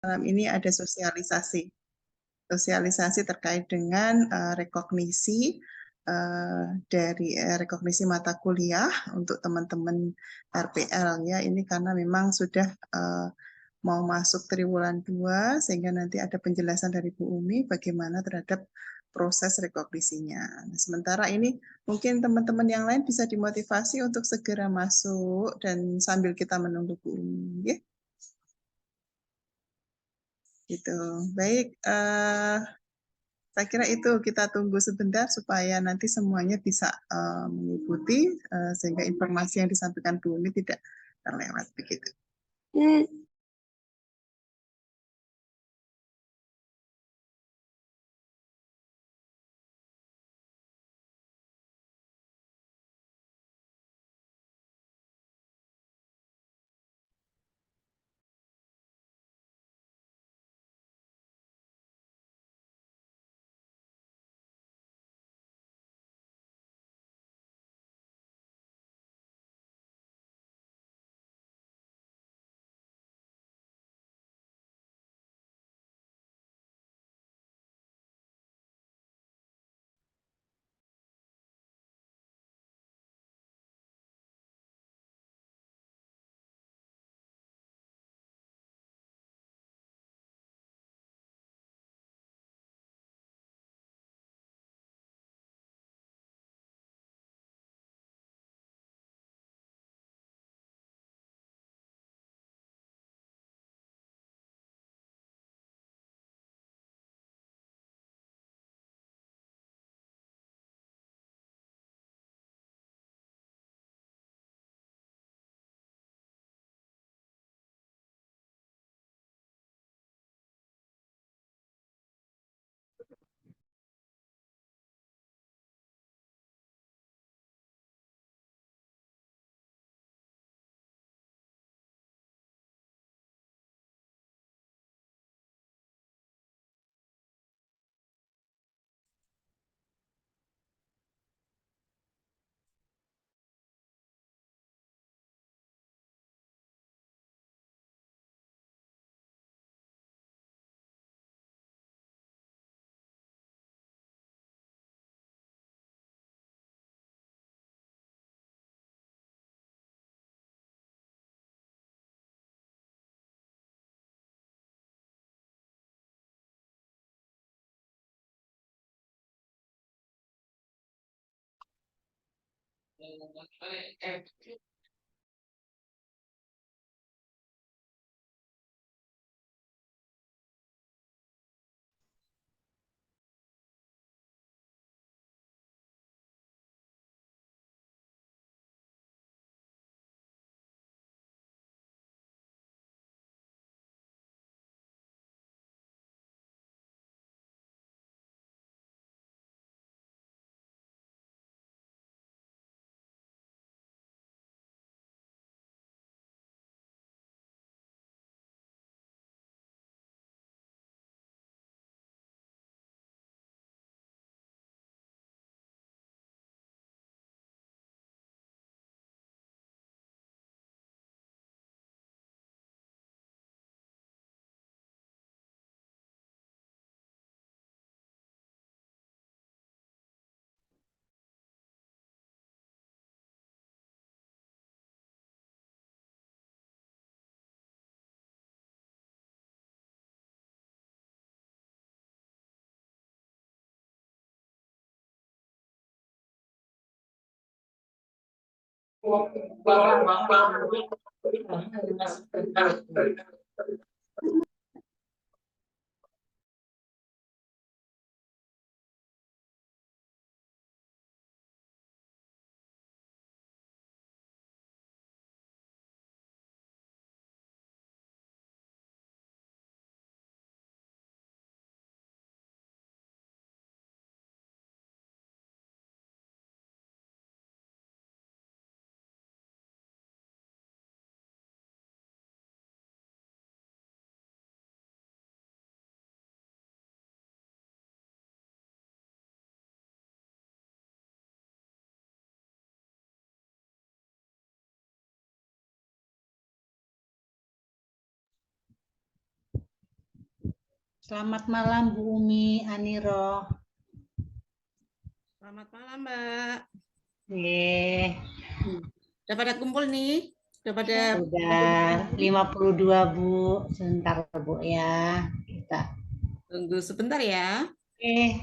malam ini ada sosialisasi. Sosialisasi terkait dengan rekognisi dari rekognisi mata kuliah untuk teman-teman RPL ya. Ini karena memang sudah mau masuk triwulan 2 sehingga nanti ada penjelasan dari Bu Umi bagaimana terhadap proses rekognisinya. Nah, sementara ini mungkin teman-teman yang lain bisa dimotivasi untuk segera masuk dan sambil kita menunggu Bu Umi ya. Gitu. Baik, saya kira itu kita tunggu sebentar supaya nanti semuanya bisa mengikuti sehingga informasi yang disampaikan Bu Umi tidak terlewat begitu. Selamat malam Bu Umi Aniro. Selamat malam, Mbak. Udah pada kumpul nih? Udah 52 Bu. Sebentar Bu ya. Kita Tunggu sebentar ya. Oke.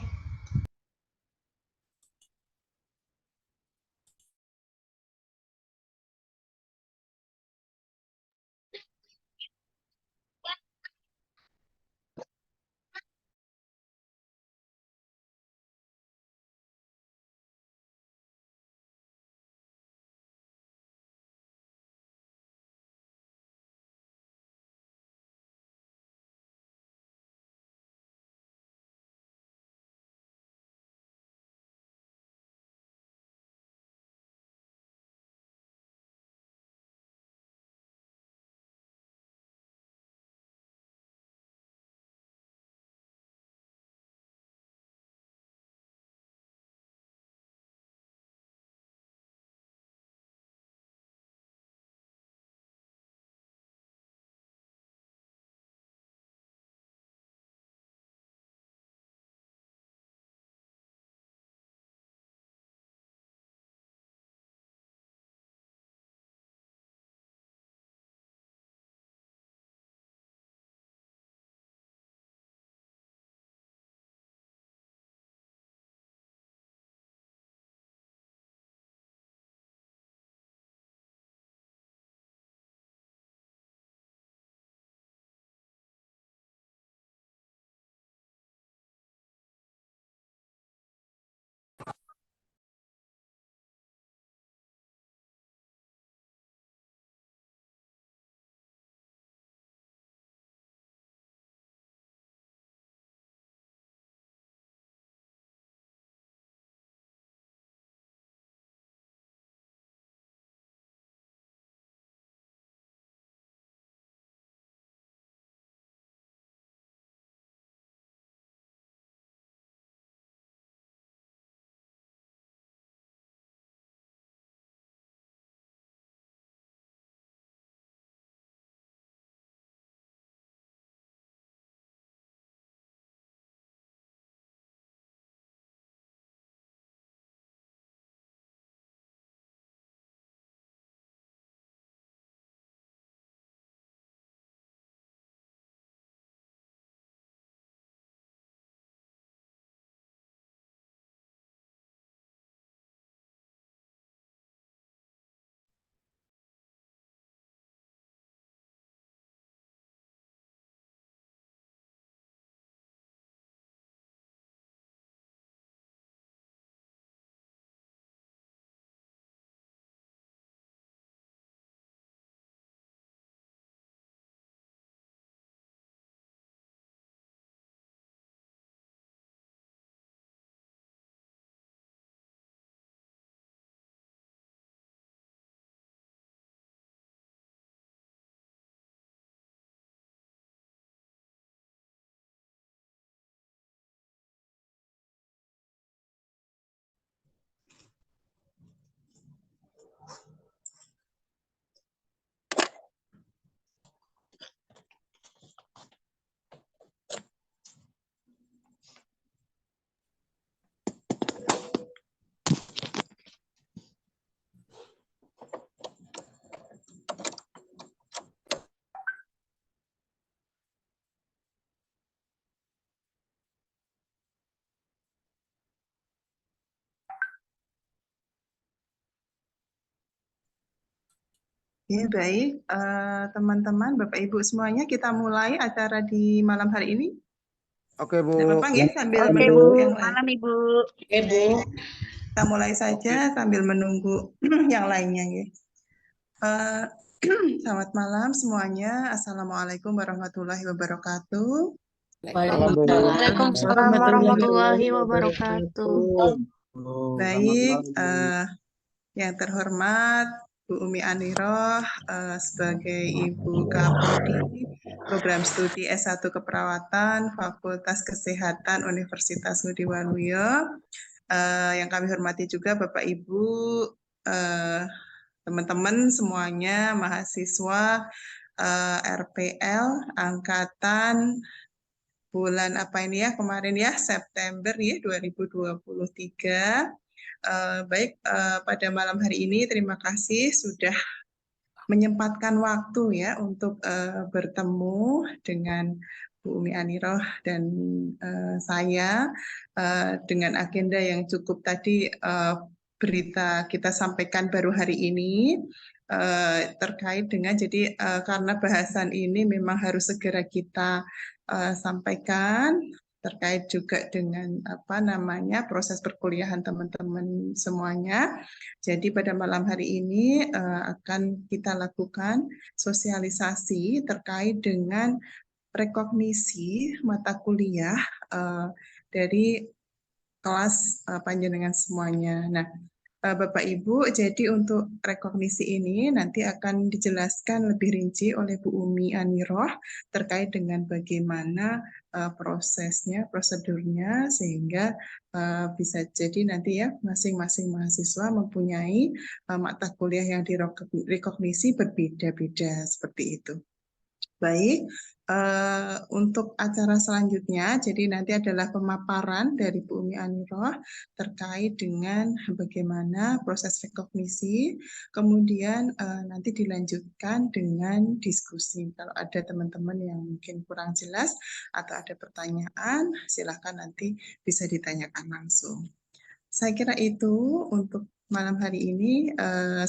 Ya, baik, teman-teman, Bapak Ibu semuanya, kita mulai acara di malam hari ini. Oke, Bu. Nggak apa-apa, ya, sambil Oke, menunggu Bu. yang lain. Malam, Ibu. Bu. Kita mulai saja sambil menunggu yang lainnya. Ya. Selamat malam semuanya. Assalamualaikum warahmatullahi wabarakatuh. Waalaikumsalam warahmatullahi wabarakatuh. Baik, yang terhormat Bu Umi Aniroh sebagai Ibu Kaprodi Program Studi S1 Keperawatan Fakultas Kesehatan Universitas Ngudi Waluyo. Yang kami hormati juga Bapak Ibu, teman-teman semuanya, mahasiswa RPL Angkatan bulan apa ini ya kemarin ya September ya 2023. Baik, pada malam hari ini terima kasih sudah menyempatkan waktu ya untuk bertemu dengan Bu Umi Aniroh dan saya dengan agenda yang cukup tadi berita kita sampaikan baru hari ini terkait dengan jadi karena bahasan ini memang harus segera kita sampaikan terkait juga dengan apa namanya proses perkuliahan teman-teman semuanya. Jadi pada malam hari ini akan kita lakukan sosialisasi terkait dengan rekognisi mata kuliah dari kelas panjenengan semuanya. Nah, Bapak Ibu, jadi untuk rekognisi ini nanti akan dijelaskan lebih rinci oleh Bu Umi Aniroh terkait dengan bagaimana prosesnya, prosedurnya, sehingga bisa jadi nanti ya masing-masing mahasiswa mempunyai mata kuliah yang direkognisi berbeda-beda seperti itu. Baik, untuk acara selanjutnya, jadi nanti adalah pemaparan dari Bu Umi Aniroh terkait dengan bagaimana proses rekognisi, kemudian nanti dilanjutkan dengan diskusi. Kalau ada teman-teman yang mungkin kurang jelas atau ada pertanyaan, silakan nanti bisa ditanyakan langsung. Saya kira itu untuk malam hari ini,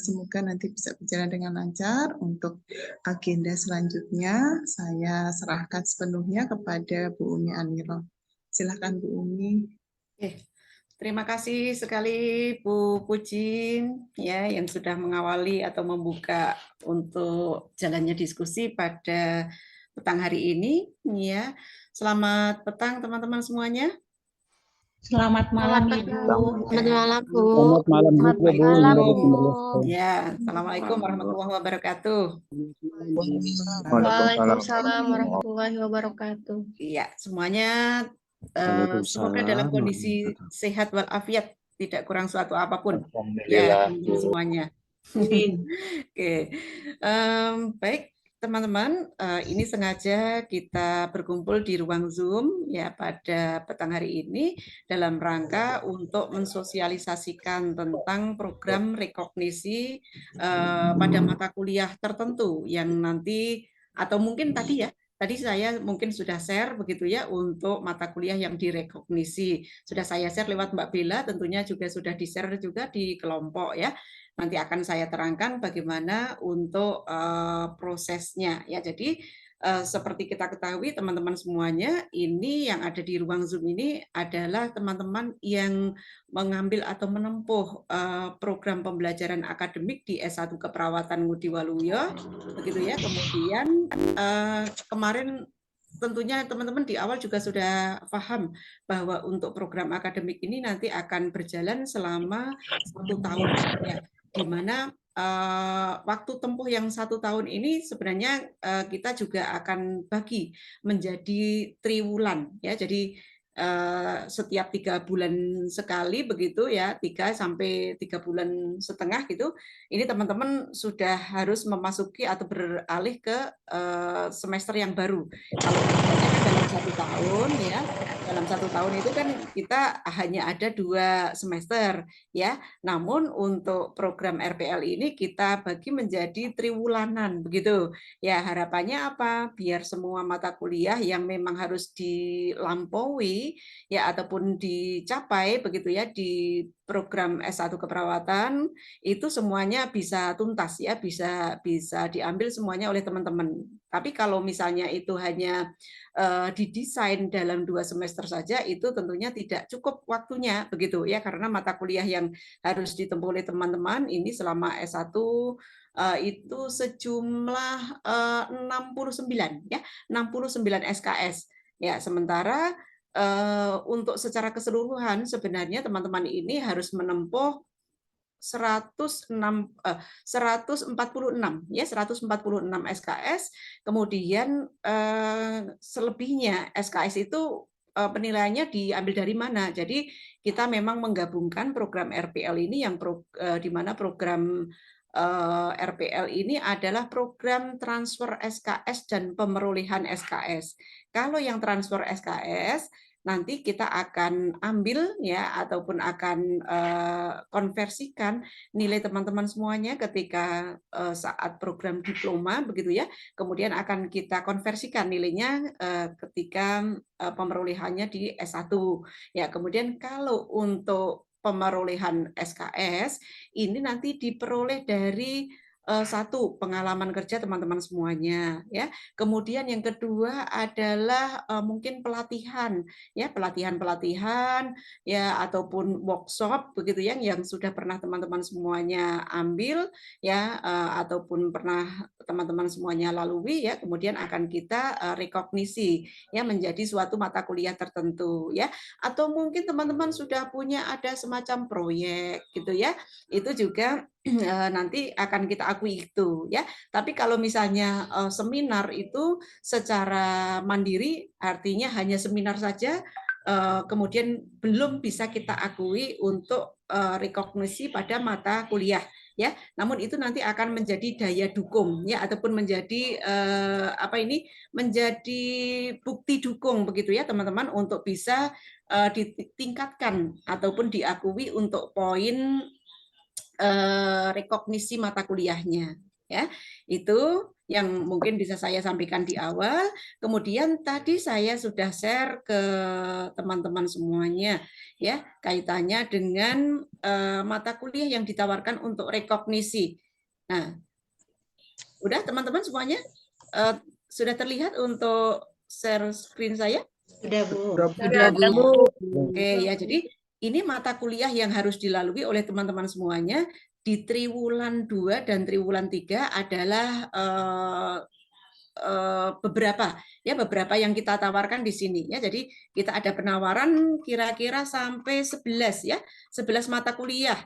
semoga nanti bisa berjalan dengan lancar. Untuk agenda selanjutnya, saya serahkan sepenuhnya kepada Bu Umi Aniroh. Silakan Bu Umi. Terima kasih sekali Bu Pujin ya yang sudah mengawali atau membuka untuk jalannya diskusi pada petang hari ini ya. Selamat petang teman-teman semuanya. Selamat malam Ibu. Selamat malam, Bu. Selamat malam Selamat juga, Bu. malam, Bu. Ya, Assalamualaikum warahmatullahi wabarakatuh. Waalaikumsalam warahmatullahi wabarakatuh. Iya, semuanya semoga Waalaikumsalam dalam kondisi warahmatullahi sehat walafiat, tidak kurang suatu apapun. Alhamdulillah, Ya, Bu. semuanya. Oke, baik teman-teman, ini sengaja kita berkumpul di ruang Zoom ya pada petang hari ini dalam rangka untuk mensosialisasikan tentang program rekognisi pada mata kuliah tertentu yang nanti atau mungkin tadi ya. Tadi saya mungkin sudah share begitu ya untuk mata kuliah yang direkognisi. Sudah saya share lewat Mbak Bella, tentunya juga sudah di-share juga di kelompok ya. Nanti akan saya terangkan bagaimana untuk prosesnya ya. Jadi seperti kita ketahui teman-teman semuanya, ini yang ada di ruang Zoom ini adalah teman-teman yang mengambil atau menempuh program pembelajaran akademik di S1 Keperawatan Ngudi Waluyo, begitu ya. Kemudian kemarin tentunya teman-teman di awal juga sudah paham bahwa untuk program akademik ini nanti akan berjalan selama 1 tahun ya, di mana waktu tempuh yang 1 tahun ini sebenarnya kita juga akan bagi menjadi triwulan ya. Jadi setiap 3 bulan sekali begitu ya, 3 sampai 3,5 bulan gitu. Ini teman-teman sudah harus memasuki atau beralih ke semester yang baru. Kalau dalam 1 tahun ya, dalam 1 tahun itu kan kita hanya ada 2 semester ya. Namun untuk program RPL ini kita bagi menjadi triwulanan begitu. Ya, harapannya apa? Biar semua mata kuliah yang memang harus dilampaui ya ataupun dicapai begitu ya di program S1 keperawatan itu semuanya bisa tuntas ya, bisa diambil semuanya oleh teman-teman. Tapi kalau misalnya itu hanya didesain dalam 2 semester saja, itu tentunya tidak cukup waktunya begitu ya, karena mata kuliah yang harus ditempuh oleh teman-teman ini selama S1 itu sejumlah 69 ya, 69 SKS ya. Sementara untuk secara keseluruhan sebenarnya teman-teman ini harus menempuh 146 ya, 146 SKS. Kemudian selebihnya SKS itu penilaiannya diambil dari mana. Jadi kita memang menggabungkan program RPL ini yang di mana program RPL ini adalah program transfer SKS dan pemerolehan SKS. Kalau yang transfer SKS nanti kita akan ambil ya ataupun akan konversikan nilai teman-teman semuanya ketika saat program diploma begitu ya. Kemudian akan kita konversikan nilainya ketika pemerolehannya di S1. Ya, kemudian kalau untuk pemerolehan SKS ini nanti diperoleh dari satu pengalaman kerja teman-teman semuanya ya. Kemudian yang kedua adalah mungkin pelatihan ya, pelatihan ya ataupun workshop begitu ya yang sudah pernah teman-teman semuanya ambil ya ataupun pernah teman-teman semuanya lalui ya, kemudian akan kita rekognisi ya menjadi suatu mata kuliah tertentu ya. Atau mungkin teman-teman sudah punya ada semacam proyek gitu ya, itu juga nanti akan kita akui itu ya. Tapi kalau misalnya seminar itu secara mandiri artinya hanya seminar saja, kemudian belum bisa kita akui untuk rekognisi pada mata kuliah ya. Namun itu nanti akan menjadi daya dukung ya ataupun menjadi menjadi bukti dukung begitu ya teman-teman untuk bisa ditingkatkan ataupun diakui untuk poin rekognisi mata kuliahnya ya. Itu yang mungkin bisa saya sampaikan di awal. Kemudian tadi saya sudah share ke teman-teman semuanya ya kaitannya dengan mata kuliah yang ditawarkan untuk rekognisi. Nah, udah teman-teman semuanya sudah terlihat untuk share screen saya? Sudah, Bu. Sudah, Bu. Oke ya, jadi ini mata kuliah yang harus dilalui oleh teman-teman semuanya di triwulan 2 dan triwulan 3 adalah beberapa yang kita tawarkan di sini ya. Jadi kita ada penawaran kira-kira sampai 11 ya, 11 mata kuliah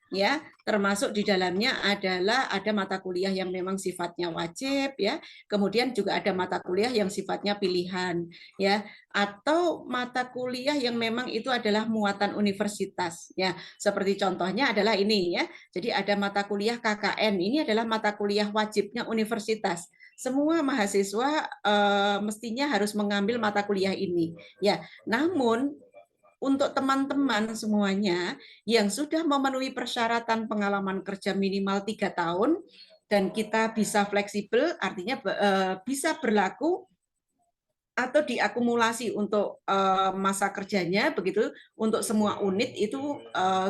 ya, termasuk di dalamnya adalah ada mata kuliah yang memang sifatnya wajib ya, kemudian juga ada mata kuliah yang sifatnya pilihan ya, atau mata kuliah yang memang itu adalah muatan universitas ya, seperti contohnya adalah ini ya. Jadi ada mata kuliah KKN, ini adalah mata kuliah wajibnya universitas. Semua mahasiswa mestinya harus mengambil mata kuliah ini ya. Namun untuk teman-teman semuanya yang sudah memenuhi persyaratan pengalaman kerja minimal 3 tahun dan kita bisa fleksibel, artinya bisa berlaku atau diakumulasi untuk masa kerjanya begitu untuk semua unit itu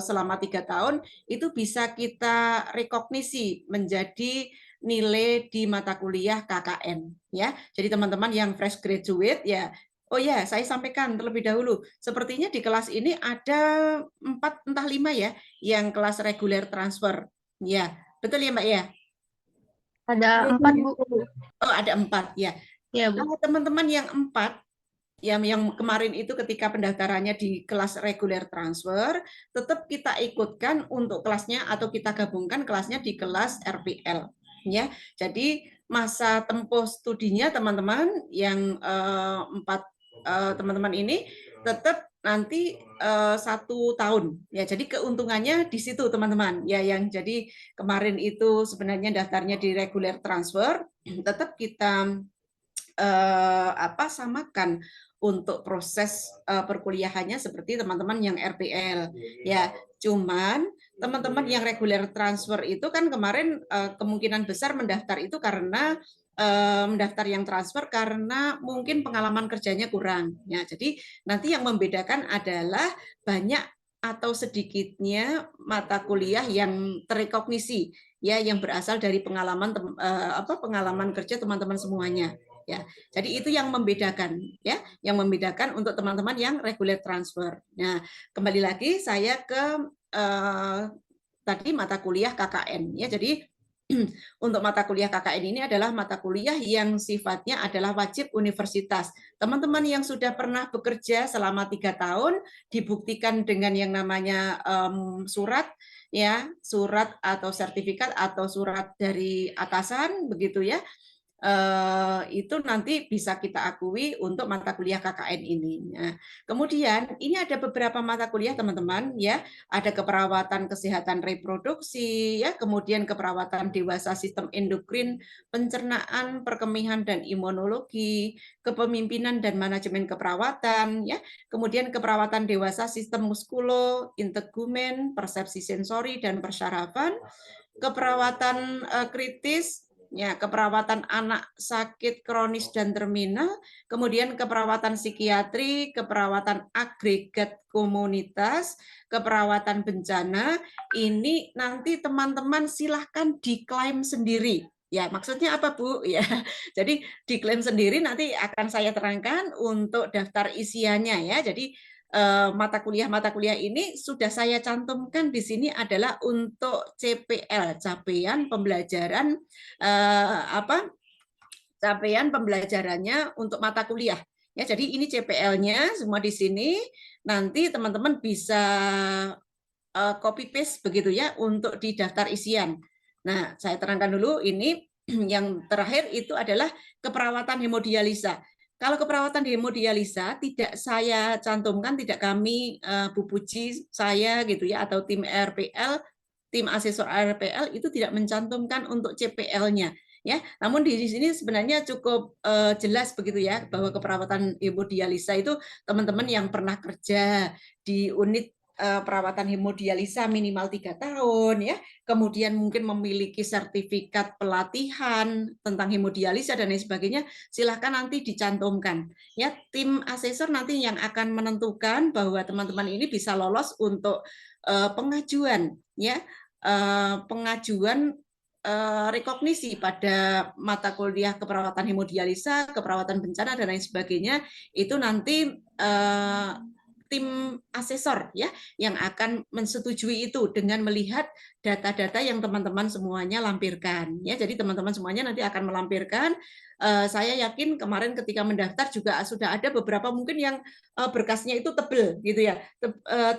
selama 3 tahun itu bisa kita rekognisi menjadi nilai di mata kuliah KKN ya. Jadi teman-teman yang fresh graduate ya. Oh ya, saya sampaikan terlebih dahulu. Sepertinya di kelas ini ada 4 entah 5 ya yang kelas reguler transfer. Ya, betul ya Mbak ya? Ada 4, Bu. Oh, ada 4 ya. Ya, Bu. Kalau teman-teman yang 4 yang kemarin itu ketika pendaftarannya di kelas reguler transfer, tetap kita ikutkan untuk kelasnya atau kita gabungkan kelasnya di kelas RPL ya. Jadi masa tempuh studinya teman-teman yang 4 teman-teman ini tetap nanti 1 tahun ya. Jadi keuntungannya di situ teman-teman ya, yang jadi kemarin itu sebenarnya daftarnya di reguler transfer tetap kita samakan untuk proses perkuliahannya seperti teman-teman yang RPL ya. Cuman teman-teman yang reguler transfer itu kan kemarin kemungkinan besar mendaftar itu karena mendaftar yang transfer karena mungkin pengalaman kerjanya kurang ya. Jadi nanti yang membedakan adalah banyak atau sedikitnya mata kuliah yang terrekognisi ya, yang berasal dari pengalaman pengalaman kerja teman-teman semuanya ya. Jadi itu yang membedakan ya, yang membedakan untuk teman-teman yang reguler transfer. Nah, kembali lagi saya ke tadi mata kuliah KKN ya. Jadi untuk mata kuliah KKN ini adalah mata kuliah yang sifatnya adalah wajib universitas. Teman-teman yang sudah pernah bekerja selama 3 tahun dibuktikan dengan yang namanya surat ya, surat atau sertifikat atau surat dari atasan begitu ya. itu nanti bisa kita akui untuk mata kuliah KKN ini. Nah, kemudian ini ada beberapa mata kuliah teman-teman ya, ada keperawatan kesehatan reproduksi ya, kemudian keperawatan dewasa sistem endokrin, pencernaan, perkemihan dan imunologi, kepemimpinan dan manajemen keperawatan ya, kemudian keperawatan dewasa sistem muskulo, integumen, persepsi sensori dan persyarafan, keperawatan kritis ya, keperawatan anak sakit kronis dan terminal, kemudian keperawatan psikiatri, keperawatan agregat komunitas, keperawatan bencana, ini nanti teman-teman silahkan diklaim sendiri. Ya, maksudnya apa, Bu? Ya, jadi diklaim sendiri nanti akan saya terangkan untuk daftar isiannya ya. Jadi mata kuliah ini sudah saya cantumkan di sini adalah untuk CPL, capaian pembelajaran capaian pembelajarannya untuk mata kuliah. Ya, jadi ini CPL-nya semua di sini. Nanti teman-teman bisa copy paste begitu ya untuk di daftar isian. Nah, saya terangkan dulu ini yang terakhir itu adalah keperawatan hemodialisa. Kalau keperawatan hemodialisa tidak saya cantumkan, tidak kami Bu Puji saya gitu ya atau tim RPL, tim asesor RPL itu tidak mencantumkan untuk CPL-nya ya. Namun di sini sebenarnya cukup jelas begitu ya bahwa keperawatan hemodialisa itu teman-teman yang pernah kerja di unit perawatan hemodialisa minimal 3 tahun ya, kemudian mungkin memiliki sertifikat pelatihan tentang hemodialisa dan lain sebagainya, silahkan nanti dicantumkan ya. Tim asesor nanti yang akan menentukan bahwa teman-teman ini bisa lolos untuk pengajuan ya, pengajuan rekognisi pada mata kuliah keperawatan hemodialisa, keperawatan bencana dan lain sebagainya, itu nanti tim asesor ya yang akan mensetujui itu dengan melihat data-data yang teman-teman semuanya lampirkan ya. Jadi teman-teman semuanya nanti akan melampirkan. Saya yakin kemarin ketika mendaftar juga sudah ada beberapa mungkin yang berkasnya itu tebel gitu ya,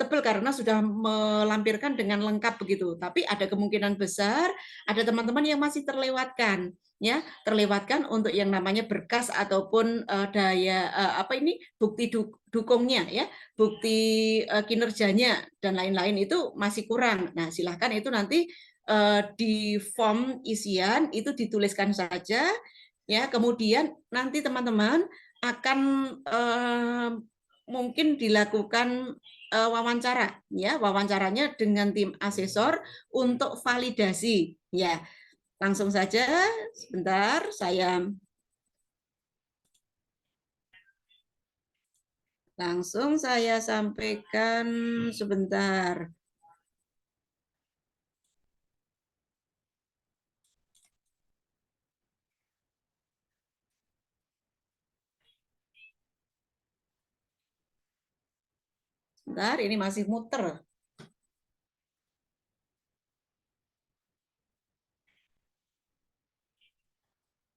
tebel karena sudah melampirkan dengan lengkap begitu. Tapi ada kemungkinan besar ada teman-teman yang masih terlewatkan ya, terlewatkan untuk yang namanya berkas ataupun daya bukti dukungnya ya, bukti kinerjanya dan lain-lain itu masih kurang. Nah, silahkan itu nanti di form isian itu dituliskan saja ya, kemudian nanti teman-teman akan mungkin dilakukan wawancara ya, wawancaranya dengan tim asesor untuk validasi ya. Langsung saja, sebentar saya sampaikan sebentar. Sebentar, ini masih muter.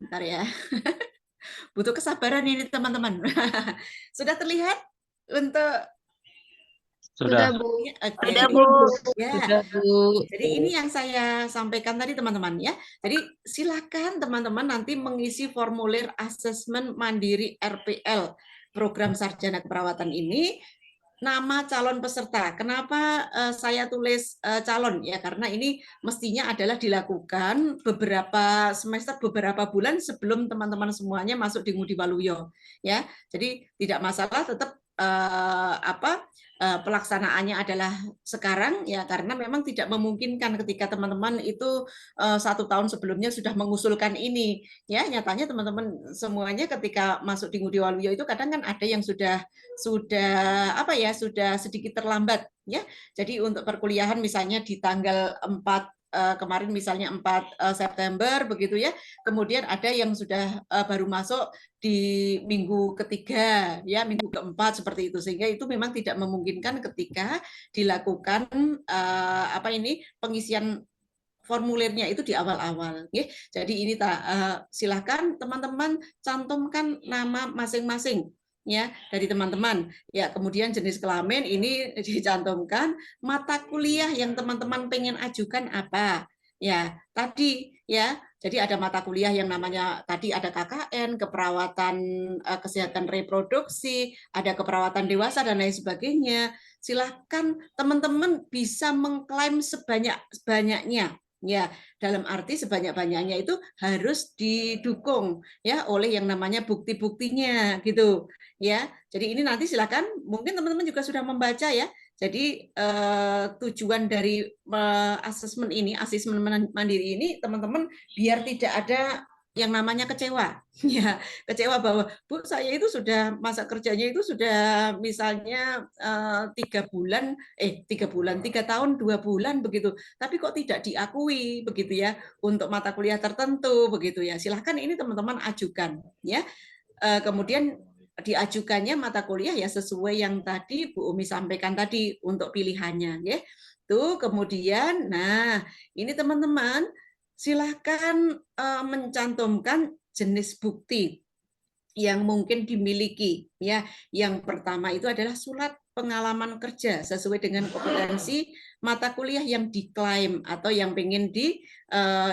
Bentar ya. Butuh kesabaran ini teman-teman. Sudah terlihat untuk Sudah. Bu. Oke. Sudah, Bu. Ya. Sudah, Bu. Jadi ini yang saya sampaikan tadi teman-teman ya. Jadi silakan teman-teman nanti mengisi formulir asesmen mandiri RPL program sarjana keperawatan ini. Nama calon peserta. Kenapa saya tulis calon ya? Karena ini mestinya adalah dilakukan beberapa semester, beberapa bulan sebelum teman-teman semuanya masuk di Ngudi Waluyo ya. Jadi tidak masalah, tetap pelaksanaannya adalah sekarang ya, karena memang tidak memungkinkan ketika teman-teman itu 1 tahun sebelumnya sudah mengusulkan ini ya. Nyatanya teman-teman semuanya ketika masuk di Ngudi Waluyo itu kadang kan ada yang sudah sedikit terlambat ya. Jadi untuk perkuliahan misalnya di tanggal 4 kemarin misalnya 4 September begitu ya. Kemudian ada yang sudah baru masuk di minggu ketiga ya, minggu keempat seperti itu, sehingga itu memang tidak memungkinkan ketika dilakukan pengisian formulirnya itu di awal-awal. Jadi ini silahkan teman-teman cantumkan nama masing-masing ya dari teman-teman ya, kemudian jenis kelamin ini dicantumkan, mata kuliah yang teman-teman pengen ajukan apa ya, tadi ya Jadi ada mata kuliah yang namanya tadi ada KKN, keperawatan kesehatan reproduksi, ada keperawatan dewasa dan lain sebagainya. Silahkan teman-teman bisa mengklaim sebanyak-banyaknya. Ya, dalam arti sebanyak-banyaknya itu harus didukung ya oleh yang namanya bukti-buktinya gitu. Ya. Jadi ini nanti silakan mungkin teman-teman juga sudah membaca ya. Jadi tujuan dari asesmen mandiri ini teman-teman biar tidak ada yang namanya kecewa, ya kecewa bahwa Bu saya itu sudah masa kerjanya itu sudah misalnya 3 tahun 2 bulan begitu, tapi kok tidak diakui begitu ya untuk mata kuliah tertentu begitu ya. Silahkan ini teman-teman ajukan ya. Kemudian diajukannya mata kuliah ya sesuai yang tadi Bu Umi sampaikan tadi untuk pilihannya ya. Tuh kemudian nah ini teman-teman silahkan mencantumkan jenis bukti yang mungkin dimiliki ya. Yang pertama itu adalah surat pengalaman kerja sesuai dengan kompetensi mata kuliah yang diklaim atau yang pengen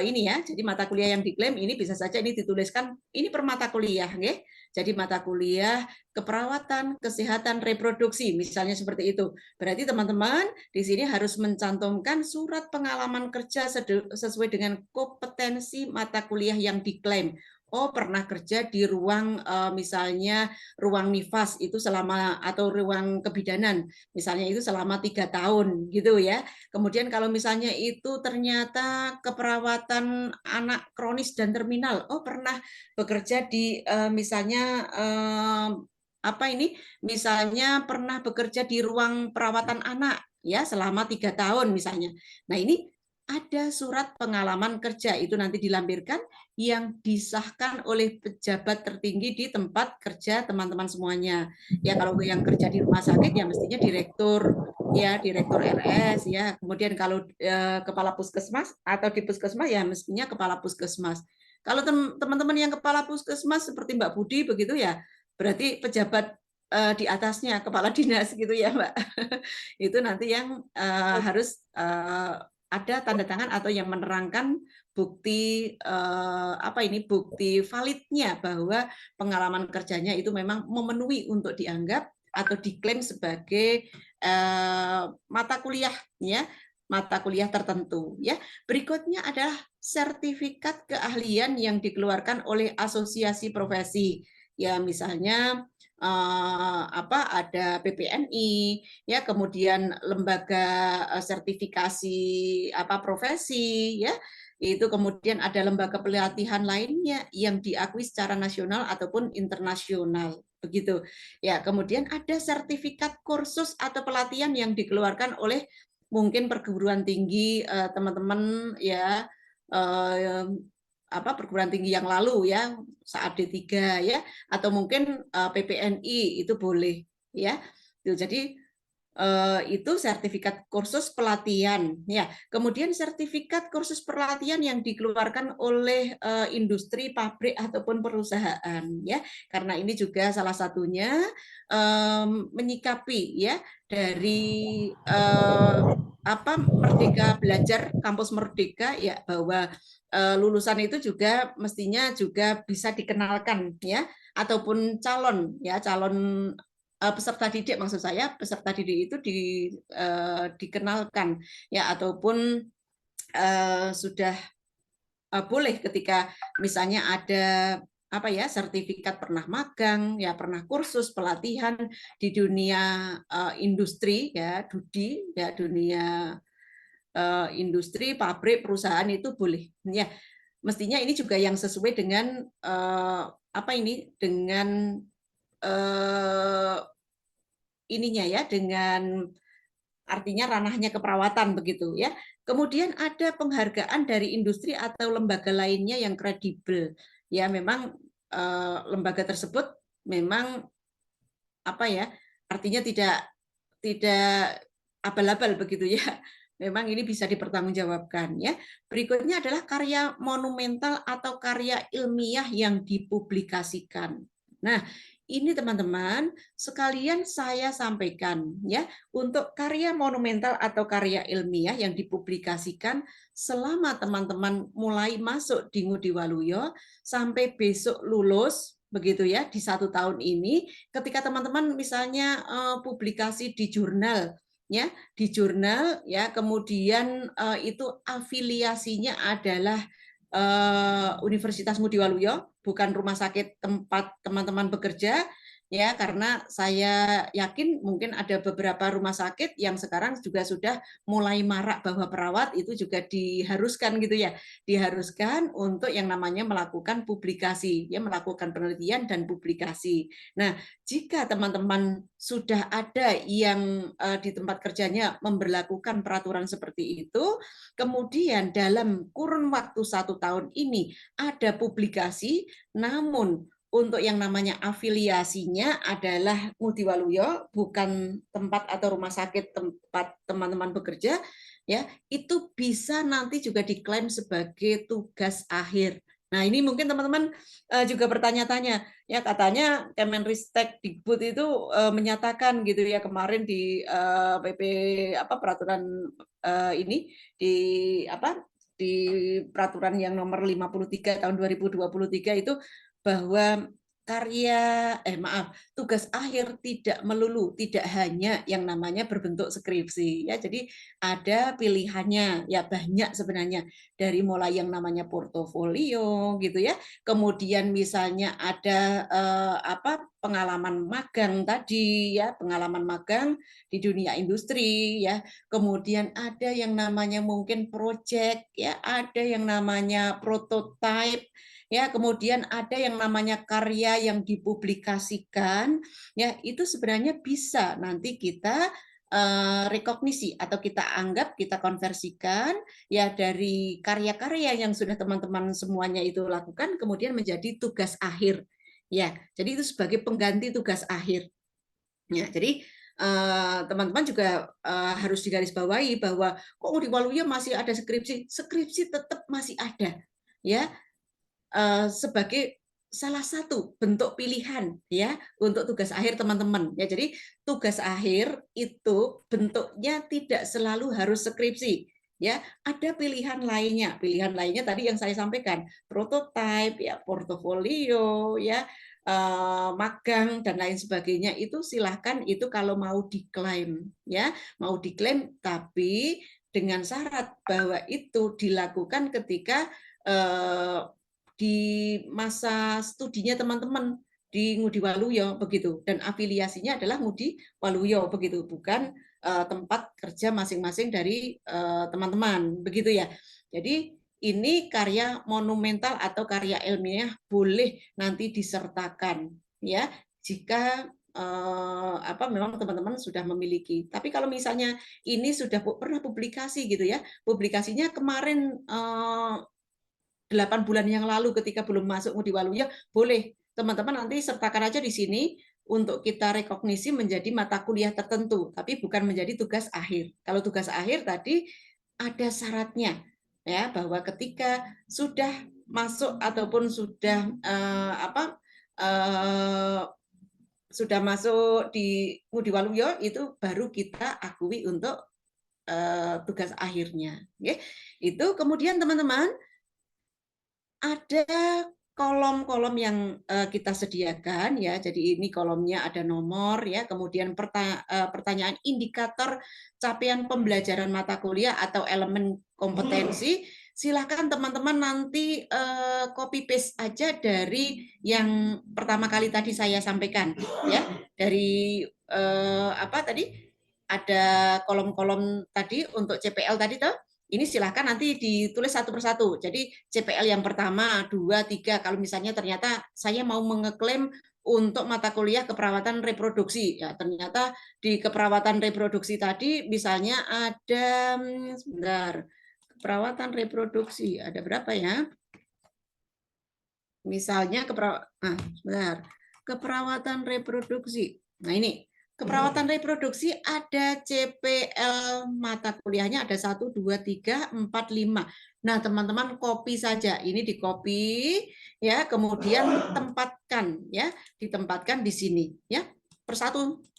ini ya. Jadi mata kuliah yang diklaim ini bisa saja ini dituliskan ini per mata kuliah ya. Jadi mata kuliah keperawatan, kesehatan reproduksi misalnya seperti itu. Berarti teman-teman di sini harus mencantumkan surat pengalaman kerja sesuai dengan kompetensi mata kuliah yang diklaim. Oh pernah kerja di ruang misalnya ruang nifas itu selama atau ruang kebidanan misalnya itu selama 3 tahun gitu ya. Kemudian kalau misalnya itu ternyata keperawatan anak kronis dan terminal, oh pernah bekerja di misalnya apa ini misalnya pernah bekerja di ruang perawatan anak ya selama 3 tahun misalnya. Nah ini ada surat pengalaman kerja itu nanti dilampirkan yang disahkan oleh pejabat tertinggi di tempat kerja teman-teman semuanya. Ya kalau yang kerja di rumah sakit ya mestinya direktur ya, direktur RS ya. Kemudian kalau kepala puskesmas atau di puskesmas ya mestinya kepala puskesmas. Kalau teman-teman yang kepala puskesmas seperti Mbak Budi begitu ya, berarti pejabat di atasnya kepala dinas gitu ya Mbak. Itu nanti yang harus ada tanda tangan atau yang menerangkan bukti apa ini bukti validnya bahwa pengalaman kerjanya itu memang memenuhi untuk dianggap atau diklaim sebagai mata kuliah ya, mata kuliah tertentu ya. Berikutnya adalah sertifikat keahlian yang dikeluarkan oleh asosiasi profesi. Ya misalnya ada PPNI ya, kemudian lembaga sertifikasi profesi ya, itu kemudian ada lembaga pelatihan lainnya yang diakui secara nasional ataupun internasional begitu ya. Kemudian ada sertifikat kursus atau pelatihan yang dikeluarkan oleh mungkin perguruan tinggi teman-teman ya, perguruan tinggi yang lalu ya saat D3 ya, atau mungkin PPNI itu boleh ya. Jadi itu sertifikat kursus pelatihan ya. Kemudian sertifikat kursus pelatihan yang dikeluarkan oleh industri, pabrik ataupun perusahaan ya. Karena ini juga salah satunya menyikapi ya dari Merdeka Belajar, kampus Merdeka ya, bahwa lulusan itu juga mestinya juga bisa dikenalkan ya, ataupun calon peserta didik, maksud saya peserta didik itu dikenalkan ya, ataupun sudah boleh ketika misalnya ada sertifikat pernah magang ya, pernah kursus pelatihan di dunia industri ya, dunia industri, pabrik, perusahaan itu boleh ya. Mestinya ini juga yang sesuai dengan dengan ininya ya, dengan artinya ranahnya keperawatan begitu ya. Kemudian ada penghargaan dari industri atau lembaga lainnya yang kredibel ya. Memang lembaga tersebut memang artinya tidak abal-abal begitu ya. Memang ini bisa dipertanggungjawabkan ya. Berikutnya adalah karya monumental atau karya ilmiah yang dipublikasikan. Nah, ini teman-teman sekalian saya sampaikan ya, untuk karya monumental atau karya ilmiah yang dipublikasikan selama teman-teman mulai masuk di Ngudi Waluyo sampai besok lulus begitu ya di 1 tahun ini, ketika teman-teman misalnya publikasi di jurnal ya, di jurnal ya, kemudian itu afiliasinya adalah Universitas Ngudi Waluyo, bukan rumah sakit tempat teman-teman bekerja ya, karena saya yakin mungkin ada beberapa rumah sakit yang sekarang juga sudah mulai marak bahwa perawat itu juga diharuskan gitu ya, diharuskan untuk yang namanya melakukan publikasi ya, melakukan penelitian dan publikasi. Nah, jika teman-teman sudah ada yang di tempat kerjanya memberlakukan peraturan seperti itu, kemudian dalam kurun waktu 1 tahun ini ada publikasi, namun untuk yang namanya afiliasinya adalah Ngudi Waluyo, bukan tempat atau rumah sakit tempat teman-teman bekerja, ya itu bisa nanti juga diklaim sebagai tugas akhir. Nah ini mungkin teman-teman juga bertanya-tanya, ya katanya Kemenristek Dikbud itu menyatakan gitu ya kemarin di PP peraturan ini di di peraturan yang nomor 53 tahun 2023 itu bahwa tugas akhir tidak melulu, tidak hanya yang namanya berbentuk skripsi ya. Jadi ada pilihannya ya, banyak sebenarnya, dari mulai yang namanya portofolio gitu ya. Kemudian misalnya ada pengalaman magang tadi ya, pengalaman magang di dunia industri ya. Kemudian ada yang namanya mungkin project ya, ada yang namanya prototype ya, kemudian ada yang namanya karya yang dipublikasikan ya, itu sebenarnya bisa nanti kita rekognisi atau kita anggap, kita konversikan ya dari karya-karya yang sudah teman-teman semuanya itu lakukan kemudian menjadi tugas akhir ya. Jadi itu sebagai pengganti tugas akhir. Ya, jadi teman-teman juga harus digarisbawahi bahwa kok di Waluyo masih ada skripsi, skripsi tetap masih ada ya, sebagai salah satu bentuk pilihan ya untuk tugas akhir teman-teman ya. Jadi tugas akhir itu bentuknya tidak selalu harus skripsi ya, ada pilihan lainnya. Pilihan lainnya tadi yang saya sampaikan, prototype ya, portofolio ya, magang dan lain sebagainya, itu silahkan, itu kalau mau diklaim ya, mau diklaim, tapi dengan syarat bahwa itu dilakukan ketika di masa studinya teman-teman di Ngudi Waluyo begitu, dan afiliasinya adalah Ngudi Waluyo begitu, bukan tempat kerja masing-masing dari teman-teman begitu ya. Jadi ini karya monumental atau karya ilmiah boleh nanti disertakan ya, jika memang teman-teman sudah memiliki. Tapi kalau misalnya ini sudah pernah publikasi gitu ya, publikasinya kemarin 8 bulan yang lalu ketika belum masuk Ngudi Waluyo, boleh teman-teman nanti sertakan aja di sini untuk kita rekognisi menjadi mata kuliah tertentu, tapi bukan menjadi tugas akhir. Kalau tugas akhir tadi ada syaratnya ya, bahwa ketika sudah masuk ataupun sudah sudah masuk di Ngudi Waluyo, itu baru kita akui untuk tugas akhirnya. Itu kemudian teman-teman ada kolom-kolom yang kita sediakan ya. Jadi ini kolomnya ada nomor ya, kemudian pertanyaan indikator capaian pembelajaran mata kuliah atau elemen kompetensi. Silahkan teman-teman nanti copy paste aja dari yang pertama kali tadi saya sampaikan ya. Dari tadi ada kolom-kolom tadi untuk CPL tadi toh. Ini silahkan nanti ditulis satu persatu. Jadi CPL yang pertama, 2, 3. Kalau misalnya ternyata saya mau mengeklaim untuk mata kuliah keperawatan reproduksi, ya ternyata di keperawatan reproduksi tadi misalnya ada, sebentar, keperawatan reproduksi ada berapa ya? Misalnya keperawatan reproduksi. Nah ini keperawatan reproduksi ada CPL mata kuliahnya ada 1, 2, 3, 4, 5. Nah, teman-teman copy saja. Ini di copy ya, kemudian ditempatkan di sini ya.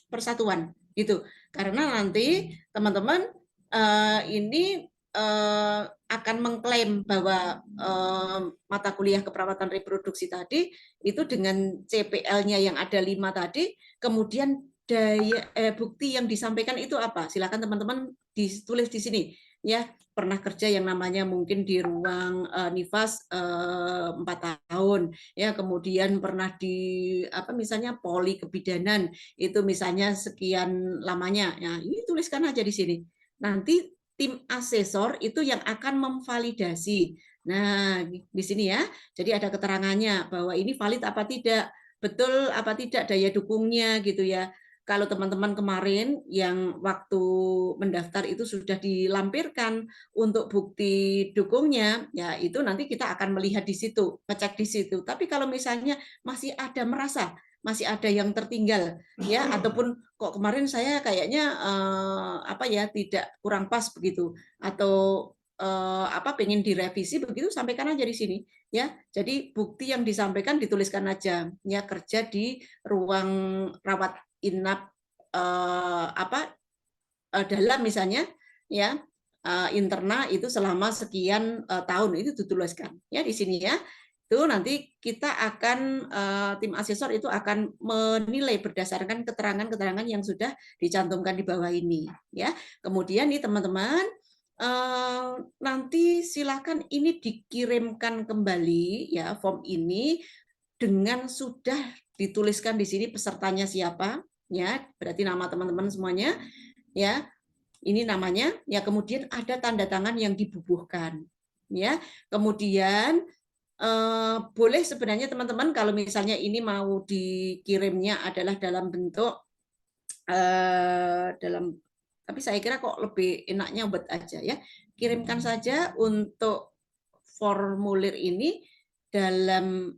Persatuan gitu. Karena nanti teman-teman ini akan mengklaim bahwa mata kuliah keperawatan reproduksi tadi itu dengan CPL-nya yang ada 5 tadi, kemudian bukti yang disampaikan itu apa? Silakan teman-teman ditulis di sini ya. Pernah kerja yang namanya mungkin di ruang nifas 4 tahun ya, kemudian pernah di misalnya poli kebidanan itu misalnya sekian lamanya ya, ini tuliskan aja di sini. Nanti tim asesor itu yang akan memvalidasi. Nah, di sini ya. Jadi ada keterangannya bahwa ini valid apa tidak, betul apa tidak daya dukungnya gitu ya. Kalau teman-teman kemarin yang waktu mendaftar itu sudah dilampirkan untuk bukti dukungnya, ya itu nanti kita akan melihat di situ, ngecek di situ. Tapi kalau misalnya masih ada yang tertinggal ya, ataupun kok kemarin saya kayaknya tidak kurang pas begitu, atau pengen direvisi begitu, sampaikan aja di sini ya. Jadi bukti yang disampaikan dituliskan aja ya, kerja di ruang rawat inap dalam misalnya ya, interna itu selama sekian tahun, itu dituliskan ya di sini ya. Itu nanti kita akan tim asesor itu akan menilai berdasarkan keterangan-keterangan yang sudah dicantumkan di bawah ini ya. Kemudian nih teman-teman, nanti silakan ini dikirimkan kembali ya, form ini dengan sudah dituliskan di sini pesertanya siapa ya, berarti nama teman-teman semuanya ya. Ini namanya ya, kemudian ada tanda tangan yang dibubuhkan ya. Kemudian boleh sebenarnya teman-teman kalau misalnya ini mau dikirimnya adalah dalam bentuk tapi saya kira kok lebih enaknya buat aja ya, kirimkan saja untuk formulir ini dalam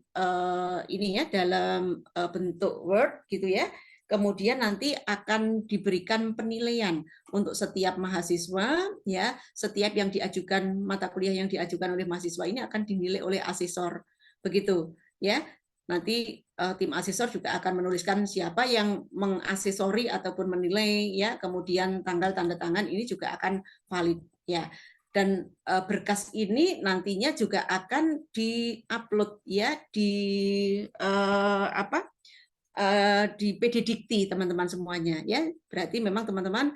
dalam bentuk Word gitu ya. Kemudian nanti akan diberikan penilaian untuk setiap mahasiswa ya, setiap yang diajukan mata kuliah yang diajukan oleh mahasiswa ini akan dinilai oleh asesor begitu ya. Nanti tim asesor juga akan menuliskan siapa yang mengasesori ataupun menilai ya, kemudian tanggal tanda tangan ini juga akan valid ya. Dan berkas ini nantinya juga akan di-upload ya di PD Dikti teman-teman semuanya ya. Berarti memang teman-teman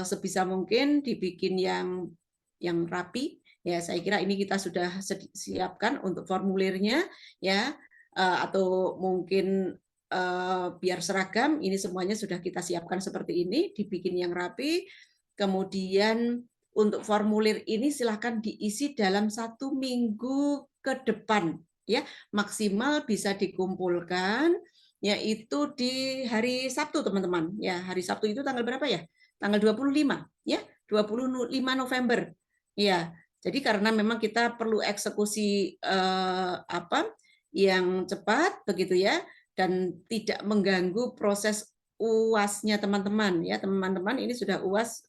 sebisa mungkin dibikin yang rapi ya. Saya kira ini kita sudah siapkan untuk formulirnya ya, atau mungkin biar seragam, ini semuanya sudah kita siapkan seperti ini, dibikin yang rapi. Kemudian untuk formulir ini silahkan diisi dalam 1 minggu ke depan ya, maksimal bisa dikumpulkan yaitu di hari Sabtu teman-teman ya. Hari Sabtu itu tanggal berapa ya? Tanggal 25 ya, 25 November ya. Jadi karena memang kita perlu eksekusi yang cepat begitu ya, dan tidak mengganggu proses UAS-nya teman-teman ya. Teman-teman ini sudah UAS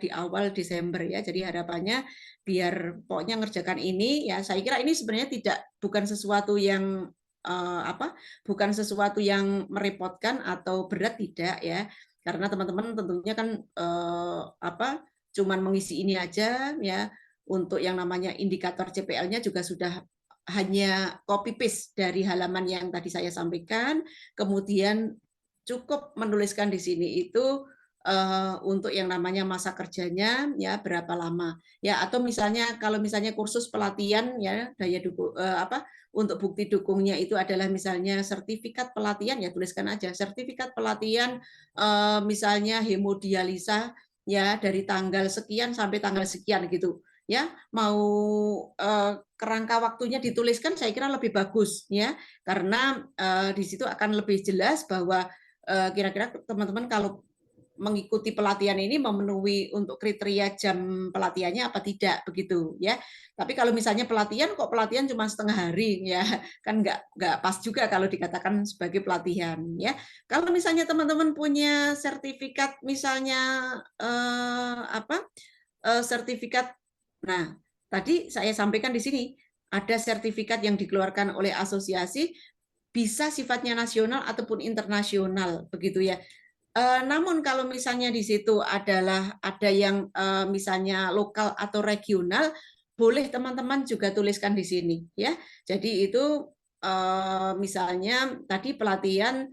di awal Desember ya. Jadi harapannya biar pokoknya ngerjakan ini ya. Saya kira ini sebenarnya bukan sesuatu yang bukan sesuatu yang merepotkan atau berat, tidak ya. Karena teman-teman tentunya kan cuman mengisi ini aja ya. Untuk yang namanya indikator CPL-nya juga sudah hanya copy paste dari halaman yang tadi saya sampaikan, kemudian cukup menuliskan di sini itu untuk yang namanya masa kerjanya ya berapa lama ya, atau misalnya kalau misalnya kursus pelatihan ya, daya dukung untuk bukti dukungnya itu adalah misalnya sertifikat pelatihan ya, tuliskan aja sertifikat pelatihan misalnya hemodialisa ya dari tanggal sekian sampai tanggal sekian gitu ya. Mau kerangka waktunya dituliskan saya kira lebih bagus ya, karena di situ akan lebih jelas bahwa kira-kira teman-teman kalau mengikuti pelatihan ini memenuhi untuk kriteria jam pelatihannya apa tidak begitu ya. Tapi kalau misalnya pelatihan kok pelatihan cuma setengah hari ya kan nggak pas juga kalau dikatakan sebagai pelatihan ya. Kalau misalnya teman-teman punya sertifikat misalnya sertifikat, nah tadi saya sampaikan di sini ada sertifikat yang dikeluarkan oleh asosiasi bisa sifatnya nasional ataupun internasional begitu ya. Namun kalau misalnya di situ adalah ada yang misalnya lokal atau regional, boleh teman-teman juga tuliskan di sini ya. Jadi itu misalnya tadi pelatihan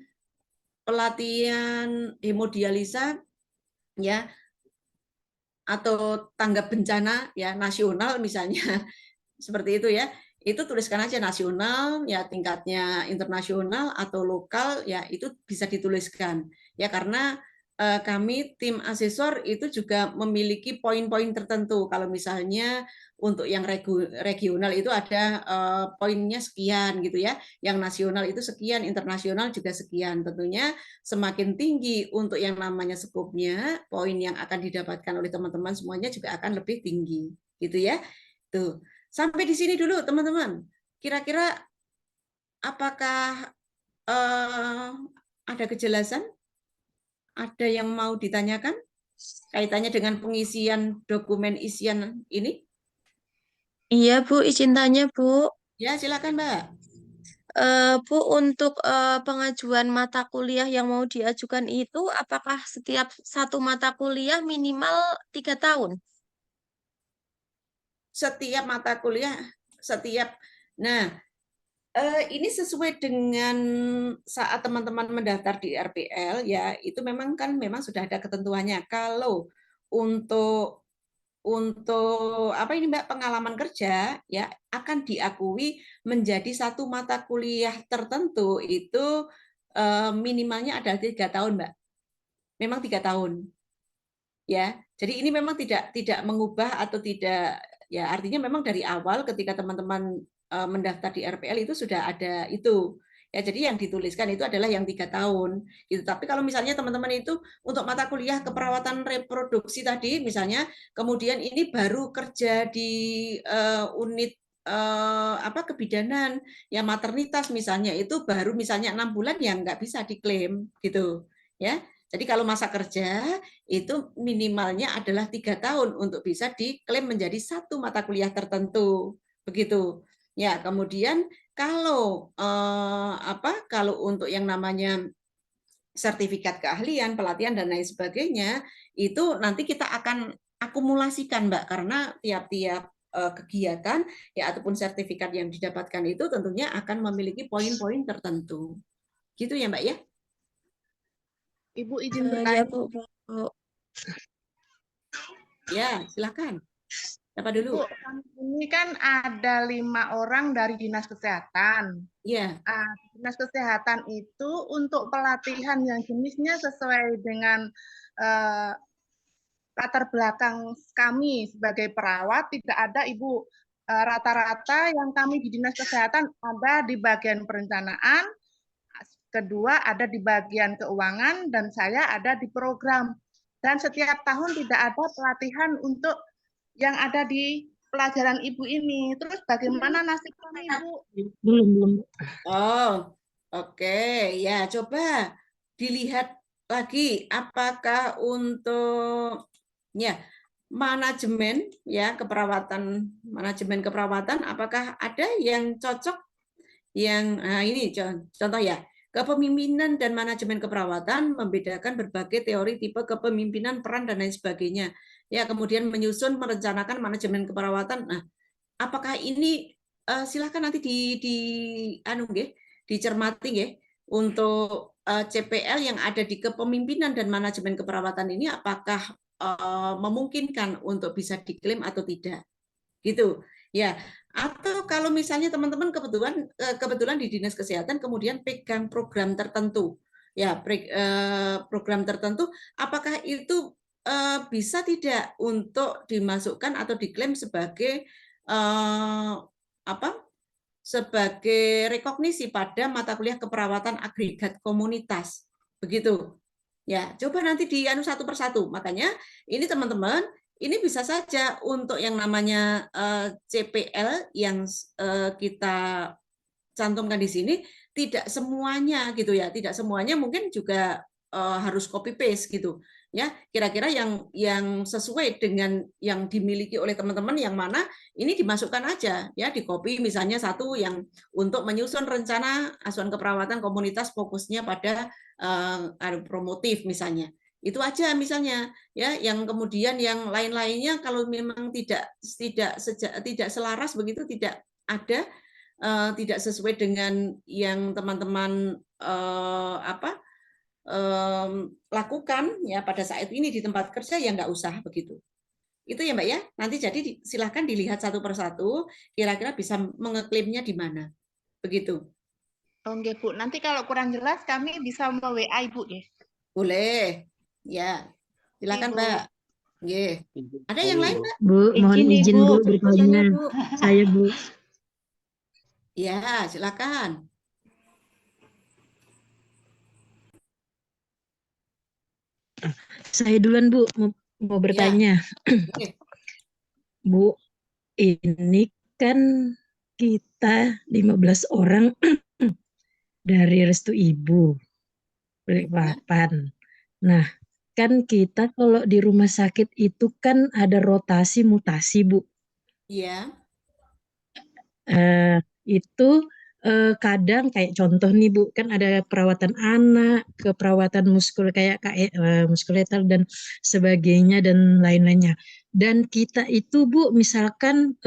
hemodialisa ya atau tanggap bencana ya nasional misalnya seperti itu ya. Itu tuliskan aja nasional ya, tingkatnya internasional atau lokal ya, itu bisa dituliskan ya, karena kami tim asesor itu juga memiliki poin-poin tertentu. Kalau misalnya untuk yang regional itu ada poinnya sekian gitu ya, yang nasional itu sekian, internasional juga sekian. Tentunya semakin tinggi untuk yang namanya skopnya, poin yang akan didapatkan oleh teman-teman semuanya juga akan lebih tinggi gitu ya. Tuh. Sampai di sini dulu, teman-teman. Kira-kira apakah ada kejelasan? Ada yang mau ditanyakan kaitannya dengan pengisian dokumen isian ini? Iya, Bu, izin tanya, Bu. Ya, silakan, Mbak. Bu, untuk pengajuan mata kuliah yang mau diajukan itu, apakah setiap satu mata kuliah minimal 3 tahun? Setiap mata kuliah, nah, ini sesuai dengan saat teman-teman mendaftar di RPL ya, itu memang sudah ada ketentuannya. Kalau untuk apa ini Mbak, pengalaman kerja ya akan diakui menjadi satu mata kuliah tertentu itu minimalnya ada 3 tahun Mbak. Memang 3 tahun. Ya. Jadi ini memang tidak mengubah atau tidak, ya artinya memang dari awal ketika teman-teman mendaftar di RPL itu sudah ada itu. Ya, jadi yang dituliskan itu adalah yang 3 tahun. Gitu. Tapi kalau misalnya teman-teman itu untuk mata kuliah keperawatan reproduksi tadi misalnya, kemudian ini baru kerja di unit kebidanan, ya maternitas misalnya, itu baru misalnya 6 bulan yang nggak bisa diklaim gitu. Ya. Jadi kalau masa kerja itu minimalnya adalah 3 tahun untuk bisa diklaim menjadi satu mata kuliah tertentu. Begitu. Ya, kemudian kalau kalau untuk yang namanya sertifikat keahlian, pelatihan dan lain sebagainya, itu nanti kita akan akumulasikan, Mbak, karena tiap-tiap kegiatan ya ataupun sertifikat yang didapatkan itu tentunya akan memiliki poin-poin tertentu. Gitu ya, Mbak ya? Ibu izin Ya, bertanya. Bu. Ya, silakan. Siapa dulu? Bu, ini kan ada 5 orang dari Dinas Kesehatan. Iya. Dinas Kesehatan itu untuk pelatihan yang jenisnya sesuai dengan latar belakang kami sebagai perawat, tidak ada Ibu. Rata-rata yang kami di Dinas Kesehatan ada di bagian perencanaan, kedua ada di bagian keuangan, dan saya ada di program. Dan setiap tahun tidak ada pelatihan untuk yang ada di pelajaran Ibu ini. Terus bagaimana nasib kami, Bu? Belum. Oh, oke. Ya, coba dilihat lagi apakah untuk ya manajemen keperawatan apakah ada yang cocok yang ini contoh ya. Kepemimpinan dan manajemen keperawatan membedakan berbagai teori tipe kepemimpinan, peran dan lain sebagainya. Ya, kemudian menyusun merencanakan manajemen keperawatan. Nah, apakah ini silakan nanti dicermati nggih untuk CPL yang ada di kepemimpinan dan manajemen keperawatan ini apakah memungkinkan untuk bisa diklaim atau tidak. Gitu. Ya, atau kalau misalnya teman-teman kebetulan di Dinas Kesehatan kemudian pegang program tertentu. Ya, program tertentu apakah itu bisa tidak untuk dimasukkan atau diklaim sebagai sebagai rekognisi pada mata kuliah keperawatan agregat komunitas. Begitu. Ya, coba nanti dianu satu persatu. Makanya ini teman-teman, ini bisa saja untuk yang namanya CPL yang kita cantumkan di sini tidak semuanya gitu ya, tidak semuanya mungkin juga harus copy paste gitu. Ya, kira-kira yang sesuai dengan yang dimiliki oleh teman-teman yang mana ini dimasukkan aja ya, di copy misalnya satu yang untuk menyusun rencana asuhan keperawatan komunitas fokusnya pada promotif misalnya. Itu aja misalnya ya, yang kemudian yang lain-lainnya kalau memang tidak selaras begitu, tidak ada, tidak sesuai dengan yang teman-teman lakukan ya pada saat ini di tempat kerja, ya nggak usah begitu. Itu ya Mbak ya. Nanti jadi silahkan dilihat satu persatu, kira-kira bisa mengeklaimnya di mana. Begitu. Oke Bu, nanti kalau kurang jelas kami bisa WA Ibu ya. Boleh. Ya. Silakan Ibu. Mbak. Nggih. Ada yang lain Mbak? Bu, mohon izin Bu bertanya. Saya Bu. Ya, silakan. Saya duluan Bu, mau bertanya. Oke. Bu, ini kan kita 15 orang dari Restu Ibu, Balikpapan. Nah, kan kita kalau di rumah sakit itu kan ada rotasi mutasi Bu. Iya. Itu kadang kayak contoh nih Bu, kan ada perawatan anak, keperawatan muskuletal dan sebagainya dan lain-lainnya. Dan kita itu Bu, misalkan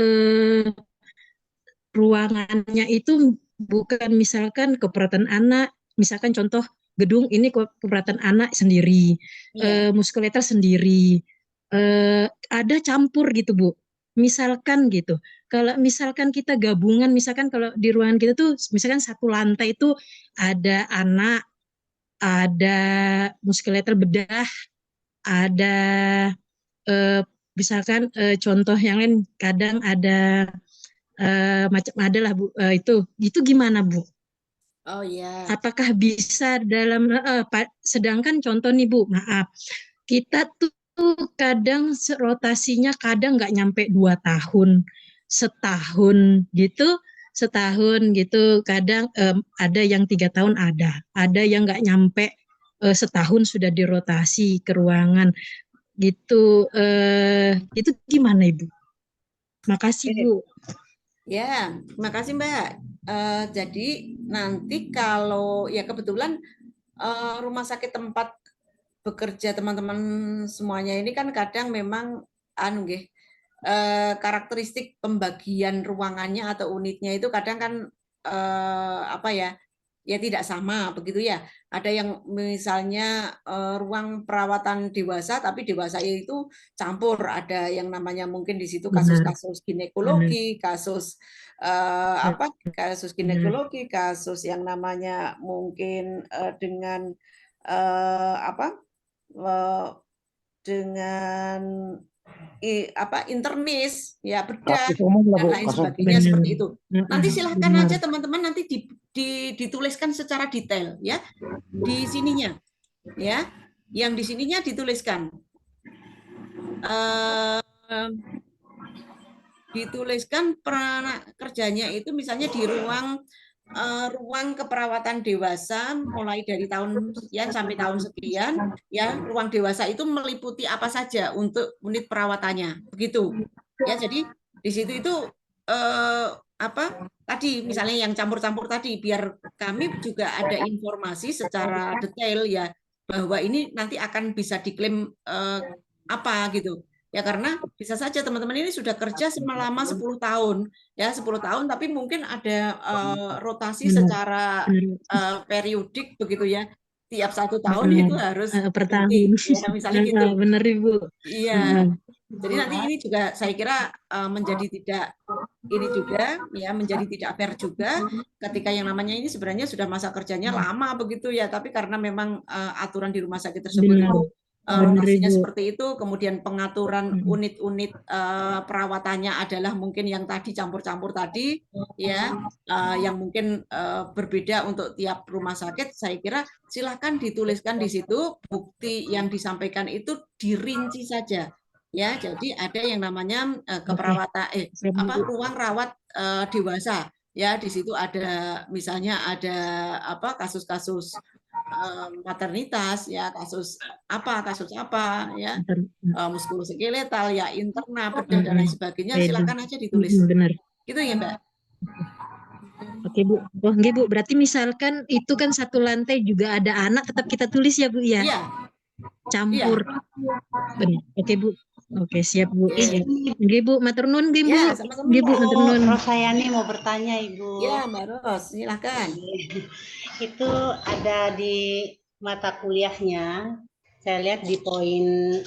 ruangannya itu bukan misalkan keperawatan anak, misalkan contoh gedung ini keperawatan anak sendiri, muskuletal sendiri, ada campur gitu Bu. Misalkan gitu, kalau misalkan kita gabungan, misalkan kalau di ruangan kita tuh, misalkan satu lantai itu ada anak, ada muskuletal bedah, ada misalkan contoh yang lain, kadang ada macam adalah Bu, itu gimana Bu? Oh ya. Apakah bisa dalam sedangkan contoh nih Bu, maaf, kita tuh kadang rotasinya kadang nggak nyampe 2 tahun, setahun gitu, kadang ada yang 3 tahun, ada yang nggak nyampe setahun sudah dirotasi ke ruangan gitu. Itu gimana Ibu? Makasih Bu. Ya, terima kasih Mbak. Jadi nanti kalau ya kebetulan rumah sakit tempat bekerja teman-teman semuanya ini kan kadang memang karakteristik pembagian ruangannya atau unitnya itu kadang kan ya tidak sama begitu ya. Ada yang misalnya ruang perawatan dewasa, tapi dewasa itu campur. Ada yang namanya mungkin di situ kasus-kasus ginekologi, kasus ginekologi, kasus yang namanya mungkin dengan dengan internis ya, bedah dan lain sebagainya seperti itu. Nanti silahkan aja teman-teman nanti dituliskan secara detail ya di sininya ya, yang di sininya dituliskan kerjanya itu misalnya di ruang keperawatan dewasa mulai dari tahun sekian sampai tahun sekian ya. Ruang dewasa itu meliputi apa saja untuk unit perawatannya begitu ya. Jadi di situ itu tadi misalnya yang campur-campur tadi, biar kami juga ada informasi secara detail ya, bahwa ini nanti akan bisa diklaim apa gitu ya, karena bisa saja teman-teman ini sudah kerja selama 10 tahun ya, 10 tahun, tapi mungkin ada rotasi secara periodik begitu ya, tiap 1 tahun itu harus per tahun ya, misalnya gitu. Bener Ibu. Iya. Jadi nanti ini juga saya kira menjadi tidak fair juga ketika yang namanya ini sebenarnya sudah masa kerjanya lama begitu ya, tapi karena memang aturan di rumah sakit tersebut itu Bener, rotasinya Ibu. seperti itu, kemudian pengaturan unit-unit perawatannya adalah mungkin yang tadi campur-campur tadi, ya, yang mungkin berbeda untuk tiap rumah sakit. Saya kira silahkan dituliskan di situ, bukti yang disampaikan itu dirinci saja, ya. Jadi ada yang namanya keperawatan, ruang rawat dewasa, ya. Di situ ada misalnya ada kasus-kasus maternitas, ya, kasus apa ya, muskuloskeletal, ya, interna, bedah dan lain sebagainya, silakan aja ditulis. Benar. Gitu ya, Mbak. Oke, Bu. Oh, nggih, Bu. Berarti misalkan itu kan satu lantai juga ada anak, tetap kita tulis ya, Bu, ya? Iya. Campur. Benar. Oke, Bu. Oke, siap, Bu. Oke. Nggih, Bu. Matur nuwun, nggih, Bu. Ya, sama-sama, Nggih, Bu. Mbak. Matur nuwun. Rosayani mau bertanya, Ibu. Ya, Mbak Ros, silakan. Itu ada di mata kuliahnya, saya lihat di poin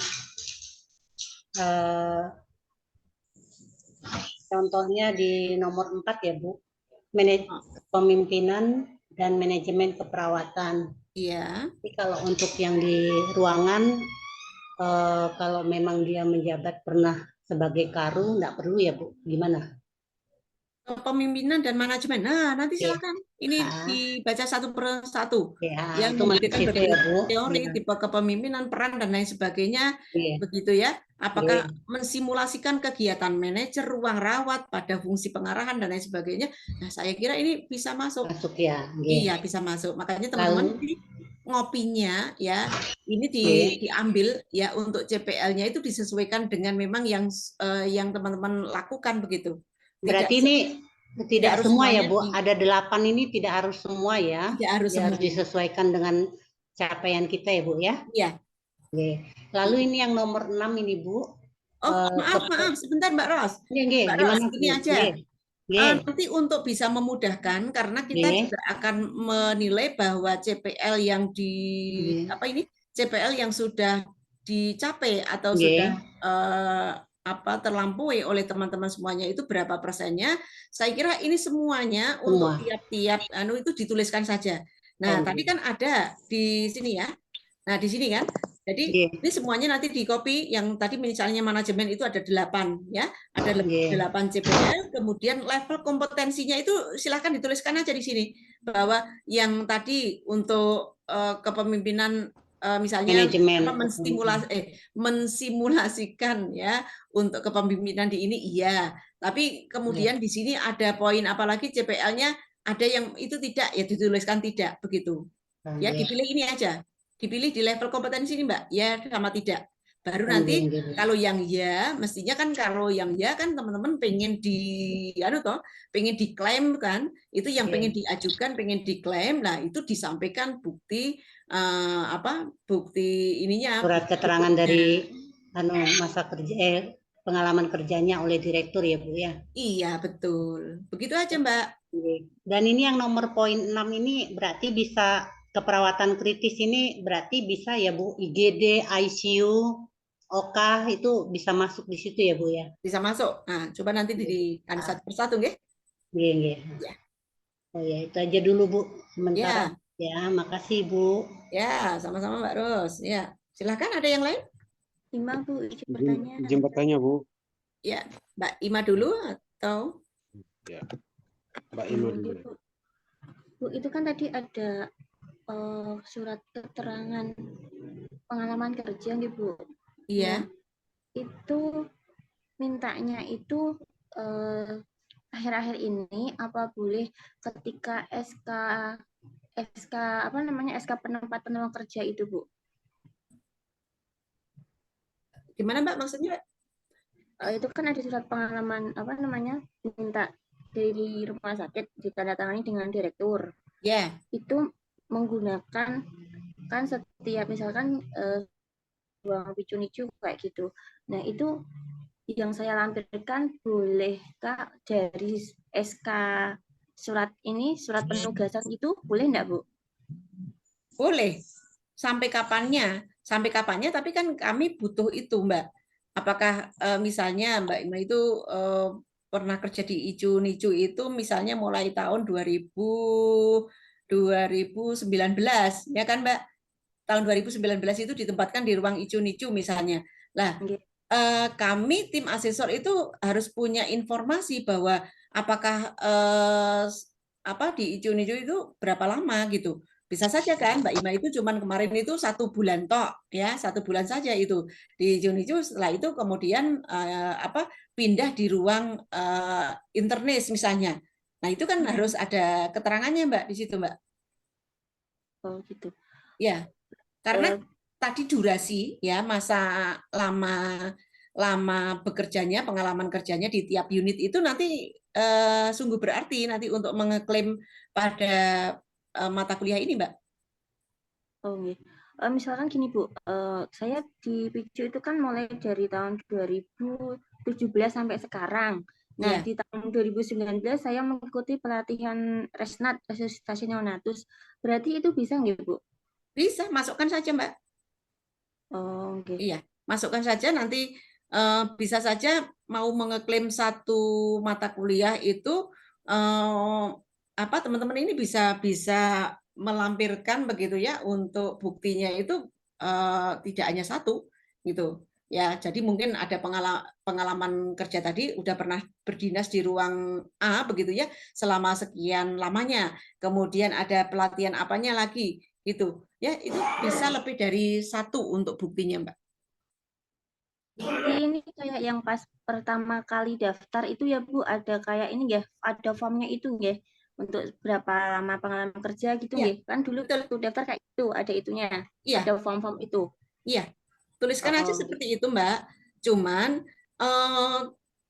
contohnya di nomor 4 ya, Bu. Pemimpinan dan manajemen keperawatan. Iya. Tapi kalau untuk yang di ruangan, kalau memang dia menjabat pernah sebagai karu, enggak perlu ya, Bu? Gimana? Pemimpinan dan manajemen. Nah, nanti silakan. Ini dibaca satu per satu. Yang memberikan teori, tipe kepemimpinan, peran dan lain sebagainya, begitu ya. Apakah mensimulasikan kegiatan manajer ruang rawat pada fungsi pengarahan dan lain sebagainya. Nah, saya kira ini bisa masuk. Masuk ya. Iya, bisa masuk. Makanya teman-teman ngopinya ya, ini diambil ya untuk CPL-nya itu disesuaikan dengan memang yang teman-teman lakukan begitu. Berarti ini tidak semua ya, Bu. Ada 8 ini tidak harus semua ya. Tidak harus semua. Harus disesuaikan dengan capaian kita ya, Bu ya. Iya. Oke. Lalu ini yang nomor 6 ini, Bu. Maaf, sebentar Mbak Ros. Mbak Ros, ini aja. Nanti untuk bisa memudahkan, karena kita juga akan menilai bahwa CPL yang CPL yang sudah dicapai atau sudah terlampaui oleh teman-teman semuanya itu berapa persennya. Saya kira ini semuanya untuk tiap-tiap itu dituliskan saja. Nah, tadi kan ada di sini ya. Nah, di sini kan. Jadi ini semuanya nanti di copy, yang tadi misalnya manajemen itu ada 8 ya. Ada 8 CPL, kemudian level kompetensinya itu silakan dituliskan aja di sini bahwa yang tadi untuk kepemimpinan misalnya mensimulasikan ya untuk kepemimpinan di ini iya, tapi kemudian di sini ada poin apalagi CPL-nya ada yang itu tidak, ya dituliskan tidak begitu ya, dipilih ini aja, dipilih di level kompetensi ini Mbak, ya sama tidak, baru nanti kalau yang ya mestinya kan, kalau yang ya kan teman-teman pengen pengen diklaim kan, itu yang pengen diajukan, pengen diklaim, nah itu disampaikan bukti bukti ininya, surat keterangan dari masa kerja pengalaman kerjanya oleh direktur ya, Bu ya. Iya, betul. Begitu aja, Mbak. Dan ini yang nomor poin 6 ini berarti bisa keperawatan kritis, ini berarti bisa ya, Bu, IGD, ICU, OK itu bisa masuk di situ ya, Bu ya. Bisa masuk. Nah, coba nanti kan satu persatu nggih. Nggih. Ya. Oh ya, itu aja dulu, Bu. Sementara. Ya, makasih Bu. Ya, sama-sama Mbak Ros. Ya, silahkan ada yang lain? Ima, Bu, izin bertanya. Izin bertanya, Bu. Ya, Mbak Ima dulu atau? Ya, Mbak Ima dulu. Bu, itu kan tadi ada surat keterangan pengalaman kerja nih, Bu. Iya. Itu mintanya itu akhir-akhir ini apa boleh ketika SK penempatan kerja itu, Bu? Gimana Mbak maksudnya? Itu kan ada surat pengalaman minta dari rumah sakit ditandatangani dengan direktur. Ya. Itu menggunakan kan setiap misalkan ruang picu-nicu kayak gitu. Nah, itu yang saya lampirkan bolehkah dari SK surat penugasan itu boleh enggak, Bu? Boleh. Sampai kapannya? Sampai kapannya, tapi kan kami butuh itu, Mbak. Apakah misalnya Mbak Ima itu pernah kerja di ICU-NICU itu misalnya mulai tahun 2019, ya kan, Mbak? tahun 2019 itu ditempatkan di ruang icu-nicu misalnya. Nah, kami tim asesor itu harus punya informasi bahwa apakah di icu-nicu itu berapa lama gitu. Bisa saja kan Mbak Ima itu cuman kemarin itu 1 bulan tok ya, 1 bulan saja itu di icu-nicu, setelah itu kemudian pindah di ruang internis misalnya. Nah, itu kan harus ada keterangannya Mbak di situ Mbak. Oh gitu. Ya. Karena tadi durasi ya, masa lama bekerjanya, pengalaman kerjanya di tiap unit itu nanti sungguh berarti nanti untuk mengeklaim pada mata kuliah ini, Mbak. Oh iya. Misalkan gini Bu, saya di PICU itu kan mulai dari tahun 2017 sampai sekarang. Nah, Ya. di tahun 2019 saya mengikuti pelatihan Resnat, resusitasi neonatus. Berarti itu bisa nggak Bu? Bisa, masukkan saja Mbak. Oh, oke. Iya, masukkan saja nanti bisa saja mau mengeklaim 1 mata kuliah itu teman-teman ini bisa melampirkan begitu ya, untuk buktinya itu tidak hanya 1 gitu. Ya, jadi mungkin ada pengalaman kerja tadi udah pernah berdinas di ruang A begitu ya selama sekian lamanya. Kemudian ada pelatihan apanya lagi gitu. Ya, itu bisa lebih dari 1 untuk buktinya, Mbak. Ini kayak yang pas pertama kali daftar itu ya Bu, ada kayak ini ya, ada formnya itu ya, untuk berapa lama pengalaman kerja gitu ya. Kan dulu waktu daftar kayak itu, ada itunya. Iya. Ada form-form itu. Iya, tuliskan aja seperti itu Mbak. Cuman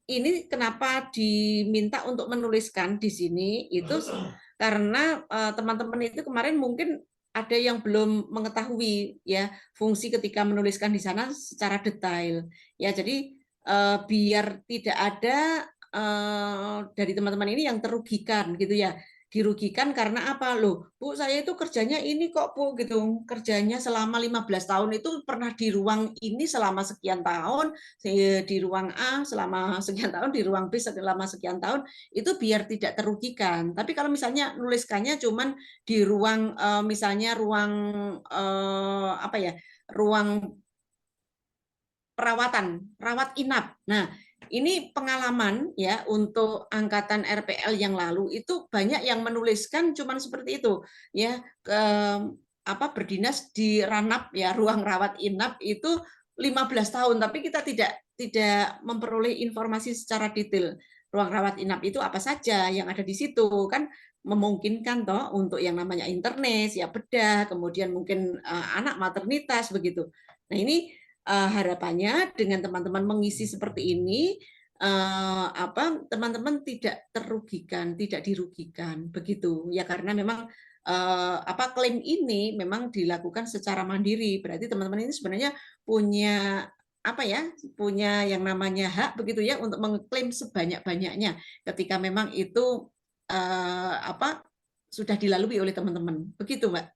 ini kenapa diminta untuk menuliskan di sini itu karena teman-teman itu kemarin mungkin ada yang belum mengetahui ya fungsi ketika menuliskan di sana secara detail. Ya, jadi biar tidak ada dari teman-teman ini yang terugikan gitu ya. Dirugikan karena apa loh Bu, saya itu kerjanya ini kok Bu gitu, kerjanya selama 15 tahun itu pernah di ruang ini selama sekian tahun, di ruang A selama sekian tahun, di ruang B selama sekian tahun, itu biar tidak terugikan. Tapi kalau misalnya nuliskannya cuman di ruang misalnya ruang ruang perawatan, rawat inap. Nah, ini pengalaman ya untuk angkatan RPL yang lalu itu banyak yang menuliskan cuman seperti itu ya, berdinas di ranap ya, ruang rawat inap itu 15 tahun, tapi kita tidak memperoleh informasi secara detail ruang rawat inap itu apa saja yang ada di situ, kan memungkinkan toh untuk yang namanya internis ya, bedah, kemudian mungkin anak maternitas begitu. Nah, ini harapannya dengan teman-teman mengisi seperti ini teman-teman tidak terugikan, tidak dirugikan begitu ya, karena memang klaim ini memang dilakukan secara mandiri, berarti teman-teman ini sebenarnya punya punya yang namanya hak begitu ya untuk mengklaim sebanyak-banyaknya ketika memang itu sudah dilalui oleh teman-teman begitu Mbak.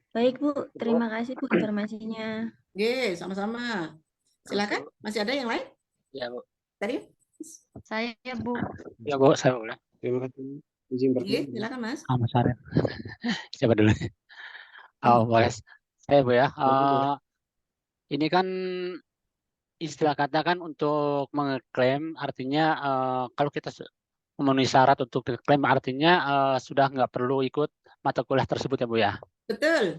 Baik Bu, terima kasih Bu informasinya. Oke, sama-sama. Silakan, masih ada yang lain? Ya Bu. Tadi? Saya Bu. Ya Bu, saya boleh. Terima kasih. Izin bertanya. Silakan Mas. Mas Arif. Siapa dulu? Oh, boleh. Saya Bu ya. Ini kan istilah kata kan untuk mengeklaim, artinya kalau kita memenuhi syarat untuk diklaim, artinya sudah nggak perlu ikut mata kuliah tersebut ya Bu ya? Betul.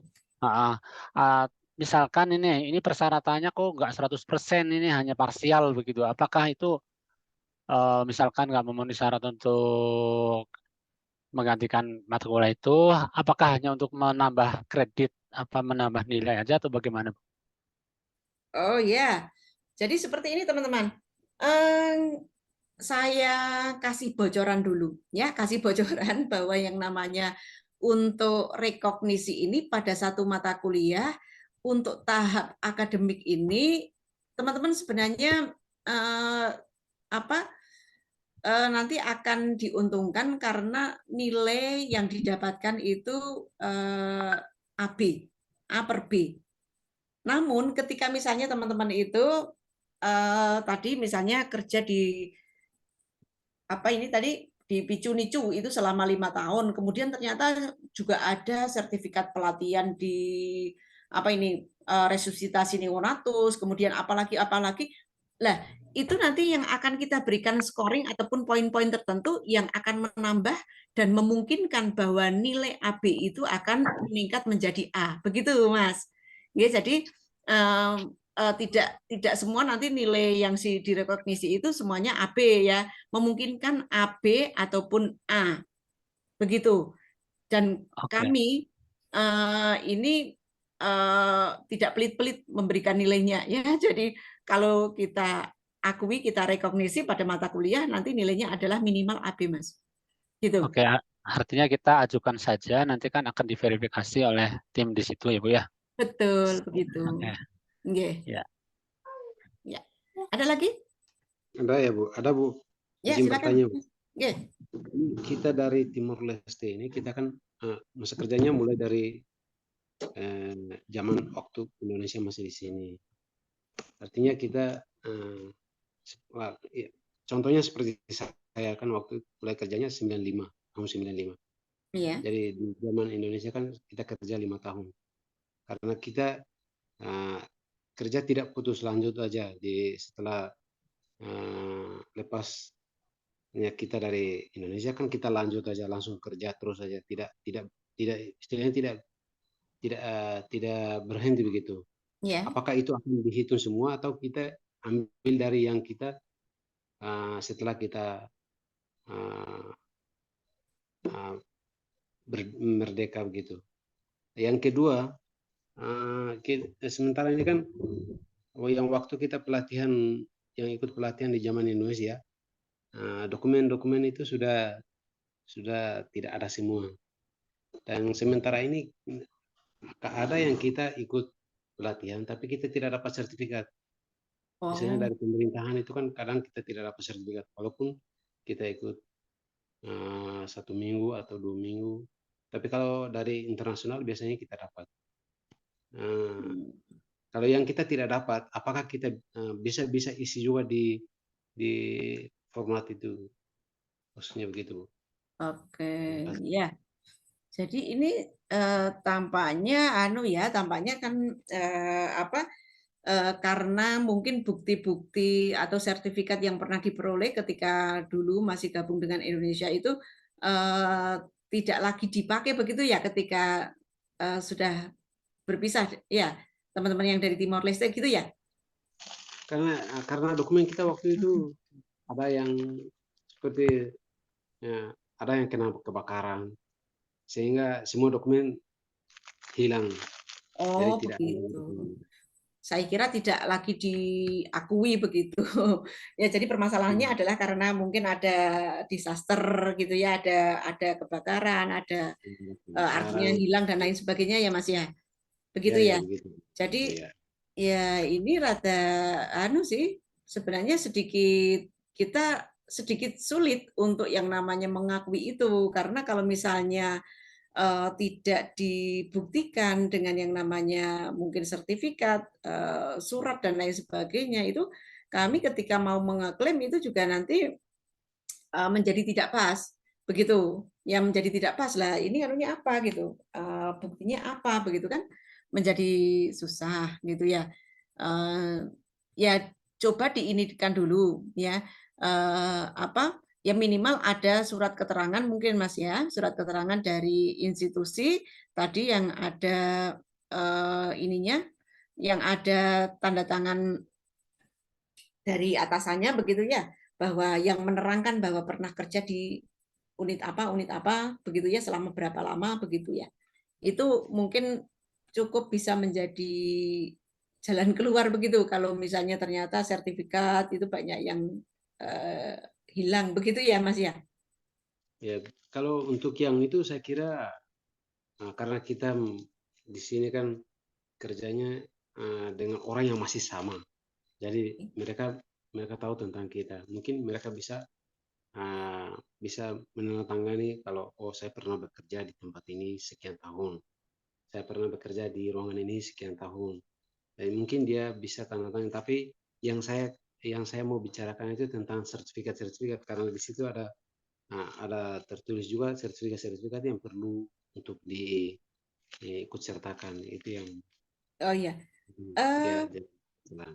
Misalkan ini persyaratannya kok nggak 100%, ini hanya parsial begitu. Apakah itu misalkan nggak memenuhi syarat untuk menggantikan mata kuliah itu, apakah hanya untuk menambah kredit, menambah nilai aja atau bagaimana? Oh ya, jadi seperti ini teman-teman. Saya kasih bocoran dulu ya, kasih bocoran bahwa yang namanya untuk rekognisi ini pada 1 mata kuliah untuk tahap akademik ini teman-teman sebenarnya nanti akan diuntungkan karena nilai yang didapatkan itu AB, A per B. Namun ketika misalnya teman-teman itu tadi misalnya kerja di dipicu-nicu itu selama 5 tahun. Kemudian ternyata juga ada sertifikat pelatihan di resusitasi neonatus, kemudian apalagi. Lah, itu nanti yang akan kita berikan scoring ataupun poin-poin tertentu yang akan menambah dan memungkinkan bahwa nilai AB itu akan meningkat menjadi A. Begitu, Mas. Ya, jadi tidak semua nanti nilai yang direkognisi itu semuanya AB ya, memungkinkan AB ataupun A. Begitu. Dan kami ini tidak pelit-pelit memberikan nilainya ya. Jadi kalau kita akui, kita rekognisi pada mata kuliah, nanti nilainya adalah minimal AB, Mas. Gitu. Oke, artinya kita ajukan saja, nanti kan akan diverifikasi oleh tim di situ ya Bu ya. Betul, begitu. Oke. Ya. Ada lagi? Ada ya Bu, ada Bu. Ya, Izin silakan. bertanya Bu. Kita dari Timor Leste ini, kita kan masa kerjanya mulai dari zaman waktu Indonesia masih di sini. Artinya kita contohnya seperti saya kan waktu mulai kerjanya tahun 95. Iya. Jadi di zaman Indonesia kan kita kerja 5 tahun. Karena kita kerja tidak putus lanjut aja setelah lepas kita dari Indonesia kan kita lanjut aja langsung kerja terus aja, istilahnya tidak berhenti begitu. Apakah itu akan dihitung semua atau kita ambil dari yang kita setelah kita merdeka begitu. Yang kedua, sementara ini kan yang waktu kita ikut pelatihan di zaman Indonesia, dokumen-dokumen itu sudah tidak ada semua. Dan sementara ini ada yang kita ikut pelatihan tapi kita tidak dapat sertifikat. Misalnya dari pemerintahan itu kan kadang kita tidak dapat sertifikat walaupun kita ikut 1 minggu atau 2 minggu. Tapi kalau dari internasional biasanya kita dapat. Kalau yang kita tidak dapat, apakah kita bisa isi juga di format itu? Maksudnya begitu. Oke, ya. Jadi ini tampaknya kan karena mungkin bukti-bukti atau sertifikat yang pernah diperoleh ketika dulu masih gabung dengan Indonesia itu tidak lagi dipakai begitu ya ketika sudah berpisah ya, teman-teman yang dari Timor Leste gitu ya? Karena dokumen kita waktu itu ada yang seperti ada yang kena kebakaran sehingga semua dokumen hilang. Jadi tidak begitu. Saya kira tidak lagi diakui begitu. Ya, jadi permasalahannya adalah karena mungkin ada disaster gitu ya, ada kebakaran, ada artinya hilang dan lain sebagainya ya Mas ya. Begitu ya. Jadi ya ini rada sih sebenarnya kita sedikit sulit untuk yang namanya mengakui itu, karena kalau misalnya tidak dibuktikan dengan yang namanya mungkin sertifikat, surat dan lain sebagainya, itu kami ketika mau mengeklaim itu juga nanti menjadi tidak pas, begitu. Ya menjadi tidak pas lah. Ini anunya apa gitu, buktinya apa begitu kan, menjadi susah gitu ya. Ya coba diinikan dulu ya, ya minimal ada surat keterangan mungkin Mas ya, surat keterangan dari institusi tadi yang ada yang ada tanda tangan dari atasannya begitu ya, bahwa yang menerangkan bahwa pernah kerja di unit apa begitu ya, selama berapa lama begitu ya. Itu mungkin cukup bisa menjadi jalan keluar begitu kalau misalnya ternyata sertifikat itu banyak yang hilang begitu ya Mas ya. Ya, kalau untuk yang itu saya kira karena kita di sini kan kerjanya dengan orang yang masih sama, jadi mereka tahu tentang kita. Mungkin mereka bisa menandatangani kalau saya pernah bekerja di tempat ini sekian tahun, saya pernah bekerja di ruangan ini sekian tahun. Dan mungkin dia bisa tanda tangan. Tapi yang saya mau bicarakan itu tentang sertifikat karena di situ ada Nah, ada tertulis juga sertifikat-sertifikat yang perlu untuk diikut sertakan. Itu yang Oh iya. nah.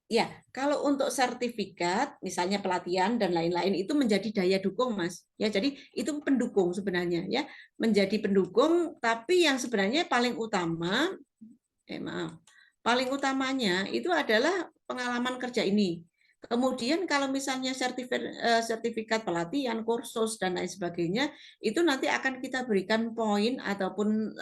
Ya, kalau untuk sertifikat, misalnya pelatihan dan lain-lain itu menjadi daya dukung, Mas. Ya, jadi itu pendukung sebenarnya, ya, menjadi pendukung. Tapi yang sebenarnya paling utama, paling utamanya itu adalah pengalaman kerja ini. Kemudian kalau misalnya sertifikat pelatihan, kursus dan lain sebagainya, itu nanti akan kita berikan poin ataupun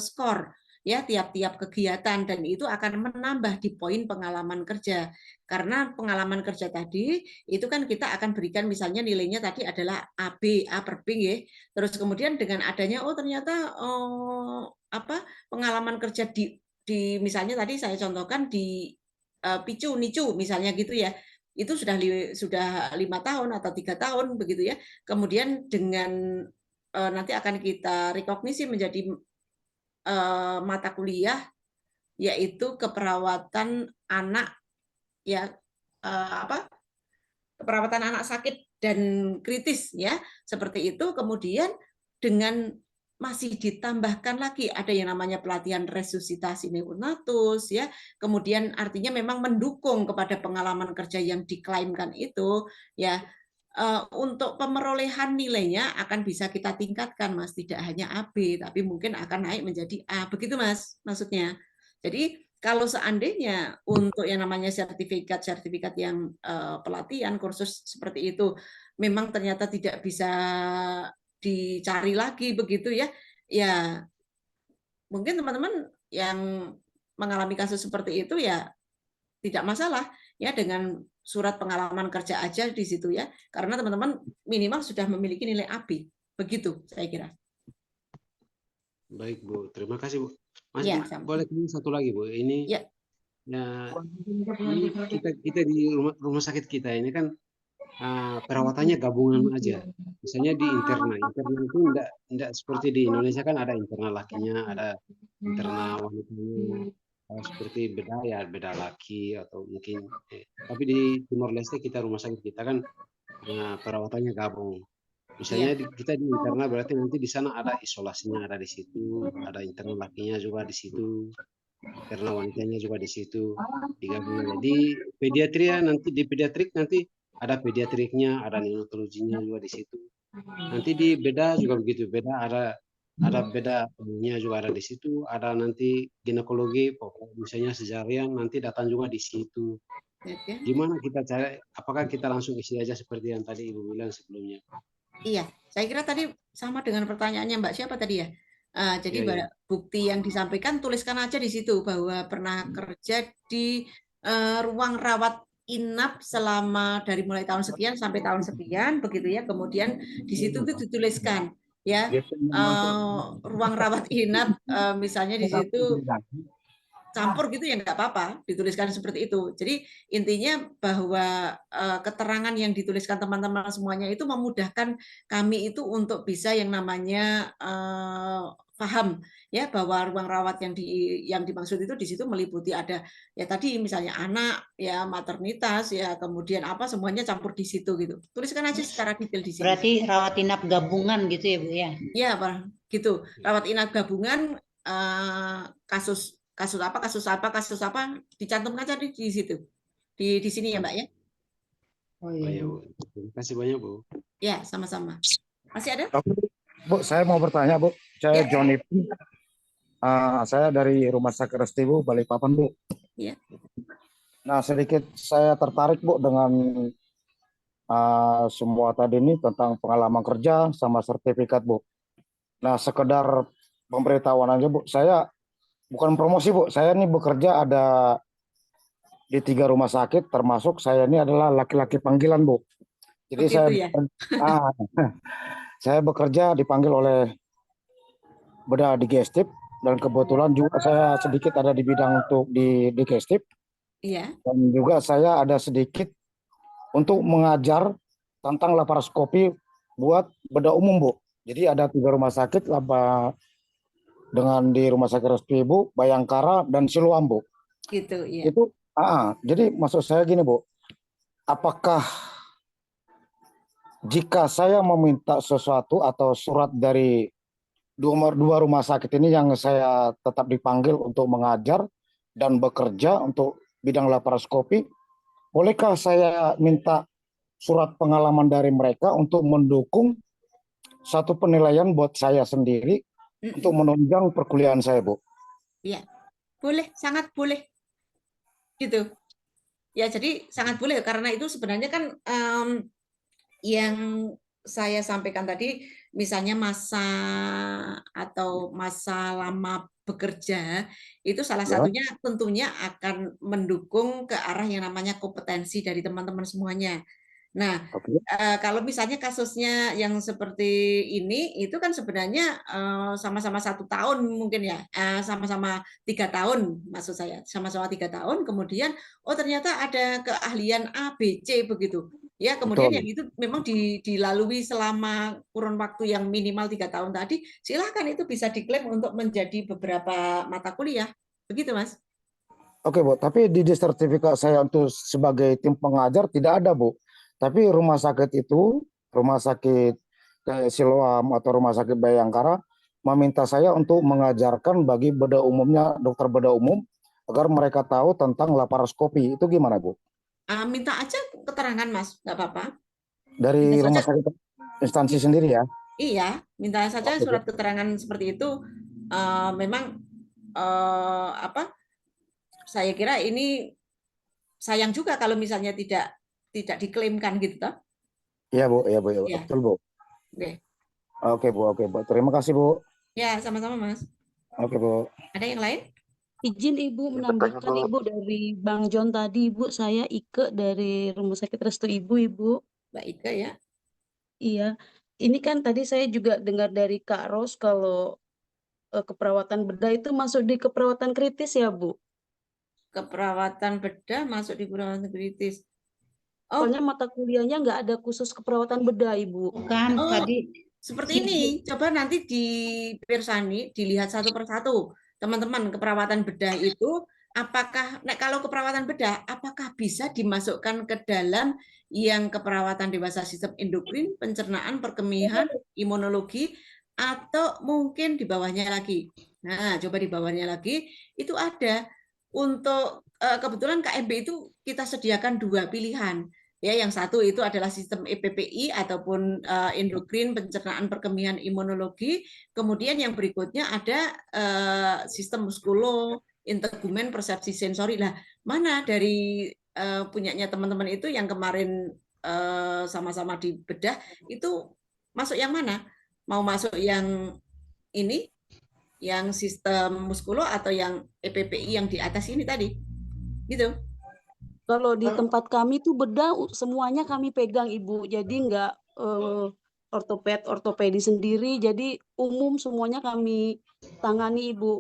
skor, ya, tiap-tiap kegiatan, dan itu akan menambah di poin pengalaman kerja. Karena pengalaman kerja tadi itu kan kita akan berikan misalnya nilainya tadi adalah AB, A per B, ya. Terus kemudian dengan adanya ternyata pengalaman kerja di misalnya tadi saya contohkan di Picu Nicu misalnya gitu, ya. Itu sudah 5 tahun atau 3 tahun begitu, ya. Kemudian dengan nanti akan kita rekognisi menjadi mata kuliah, yaitu keperawatan anak, ya, keperawatan anak sakit dan kritis, ya, seperti itu. Kemudian dengan masih ditambahkan lagi ada yang namanya pelatihan resusitasi neonatus, ya, kemudian artinya memang mendukung kepada pengalaman kerja yang diklaimkan itu, ya. Untuk pemerolehan nilainya akan bisa kita tingkatkan, Mas, tidak hanya AB, tapi mungkin akan naik menjadi A, begitu, Mas, maksudnya. Jadi kalau seandainya untuk yang namanya sertifikat yang pelatihan, kursus seperti itu, memang ternyata tidak bisa dicari lagi begitu, ya, ya mungkin teman-teman yang mengalami kasus seperti itu ya tidak masalah, ya, dengan surat pengalaman kerja aja di situ, ya, karena teman-teman minimal sudah memiliki nilai AB, begitu saya kira. Baik, Bu, terima kasih, Bu. Mas, Ya, boleh satu lagi, Bu. Ini ya. Nah, ini kita di rumah sakit kita ini kan perawatannya gabungan aja. Misalnya di internal itu enggak seperti di Indonesia kan ada internal lakinya, ada internal wanitanya. Seperti beda laki atau mungkin tapi di Timor Leste rumah sakit kita kan perawatannya gabung. Misalnya kita di internal berarti nanti di sana ada isolasinya ada di situ, ada internal lakinya juga di situ, karena wanitanya juga di situ digabung. Jadi di pediatrik nanti ada pediatriknya, ada neonatologinya juga di situ. Nanti di beda juga begitu, ada beda nya juga ada di situ, ada nanti ginekologi, misalnya sejarian nanti datang juga di situ. Gimana kita cari? Apakah kita langsung isi aja seperti yang tadi Ibu bilang sebelumnya? Iya, saya kira tadi sama dengan pertanyaannya Mbak siapa tadi, ya. Jadi bukti yang disampaikan tuliskan aja di situ bahwa pernah kerja di ruang rawat inap selama dari mulai tahun sekian sampai tahun sekian begitu, ya. Kemudian di situ tuh dituliskan, ya, ruang rawat inap misalnya di situ campur gitu, ya nggak apa-apa dituliskan seperti itu. Jadi intinya bahwa keterangan yang dituliskan teman-teman semuanya itu memudahkan kami itu untuk bisa yang namanya paham, ya, bahwa ruang rawat yang dimaksud itu di situ meliputi ada ya tadi misalnya anak, ya, maternitas, ya, kemudian apa semuanya campur di situ gitu. Tuliskan aja secara detail di sini. Berarti rawat inap gabungan gitu ya, Bu, ya? Iya, Pak, gitu. Rawat inap gabungan kasus apa dicantumkan saja di situ. Di sini ya, Mbak, ya. Oh iya, Bu. Terima kasih banyak, Bu. Ya, sama-sama. Masih ada? Bu, saya mau bertanya, Bu. Saya Johnny. Saya dari Rumah Sakit Resti, Bu, Balikpapan, Bu. Ya. Nah, sedikit saya tertarik, Bu, dengan semua tadi ini tentang pengalaman kerja sama sertifikat, Bu. Nah, sekedar pemberitahuan aja, Bu. Saya bukan promosi, Bu. Saya ini bekerja ada di 3 rumah sakit, termasuk saya ini adalah laki-laki panggilan, Bu. Jadi saya bekerja dipanggil oleh bedah digestif, dan kebetulan juga saya sedikit ada di bidang untuk di digestif. Iya. Dan juga saya ada sedikit untuk mengajar tentang laparoskopi buat bedah umum, Bu. Jadi ada 3 rumah sakit dengan di Rumah Sakit Resti, Bu, Bayangkara dan Siloam, Bu. Gitu, iya. Jadi maksud saya gini, Bu. Apakah jika saya meminta sesuatu atau surat dari dua rumah sakit ini yang saya tetap dipanggil untuk mengajar dan bekerja untuk bidang laparoskopi, bolehkah saya minta surat pengalaman dari mereka untuk mendukung satu penilaian buat saya sendiri untuk menunjang perkuliahan saya, Bu? Iya, boleh, sangat boleh. Gitu. Ya, jadi sangat boleh karena itu sebenarnya kan yang saya sampaikan tadi, misalnya masa atau masa lama bekerja, itu salah Ya. satunya tentunya akan mendukung ke arah yang namanya kompetensi dari teman-teman semuanya. Nah, Oke. kalau misalnya kasusnya yang seperti ini, itu kan sebenarnya sama-sama 1 tahun mungkin ya, sama-sama 3 tahun maksud saya, sama-sama 3 tahun, kemudian oh ternyata ada keahlian A, B, C begitu. Ya, kemudian Betul. yang itu memang dilalui selama kurun waktu yang minimal 3 tahun tadi, silahkan itu bisa diklaim untuk menjadi beberapa mata kuliah. Begitu, Mas. Oke, Bu, tapi di sertifikat saya untuk sebagai tim pengajar tidak ada, Bu. Tapi rumah sakit itu, rumah sakit kayak Siloam atau rumah sakit Bayangkara meminta saya untuk mengajarkan bagi bedah umumnya, dokter bedah umum, agar mereka tahu tentang laparoskopi. Itu gimana, Bu? Minta aja keterangan, Mas, nggak apa-apa. Dari Minta rumah saja. sakit instansi sendiri ya? Iya, minta saja Oke, Bu. surat keterangan seperti itu. Memang apa? Saya kira ini sayang juga kalau misalnya tidak diklaimkan gitu toh. Iya, Bu, iya, Bu, iya, Bu. Ya. Betul, Bu. Oke. Oke, Bu, oke, Bu. Terima kasih, Bu. Ya, sama-sama, Mas. Oke, Bu. Ada yang lain? Izin Ibu menambahkan Ibu dari Bang John tadi, Ibu, saya Ike dari Rumah Sakit Restu Ibu, Ibu. Mbak Ike ya. Iya, ini kan tadi saya juga dengar dari Kak Ros kalau keperawatan bedah itu masuk di keperawatan kritis ya, Bu? Keperawatan bedah masuk di perawatan kritis. Oh, Soalnya mata kuliahnya nggak ada khusus keperawatan bedah, Ibu. Bukan, oh, tadi seperti ini. Coba nanti di Pirsani dilihat satu persatu. Teman-teman, keperawatan bedah itu apakah kalau keperawatan bedah apakah bisa dimasukkan ke dalam yang keperawatan dewasa sistem endokrin, pencernaan, perkemihan, imunologi, atau mungkin di bawahnya lagi. Nah, coba di bawahnya lagi itu ada untuk kebetulan KMB itu kita sediakan 2 pilihan. Ya, yang satu itu adalah sistem EPPI ataupun endokrin, pencernaan, perkemihan, imunologi. Kemudian yang berikutnya ada sistem muskulo, integumen, persepsi sensori. Nah, mana dari punyanya teman-teman itu yang kemarin sama-sama di bedah itu masuk yang mana? Mau masuk yang ini, yang sistem muskulo atau yang EPPI yang di atas ini tadi? Gitu. Kalau di tempat kami tuh bedah semuanya kami pegang, Ibu. Jadi nggak ortopedi sendiri. Jadi umum semuanya kami tangani, Ibu.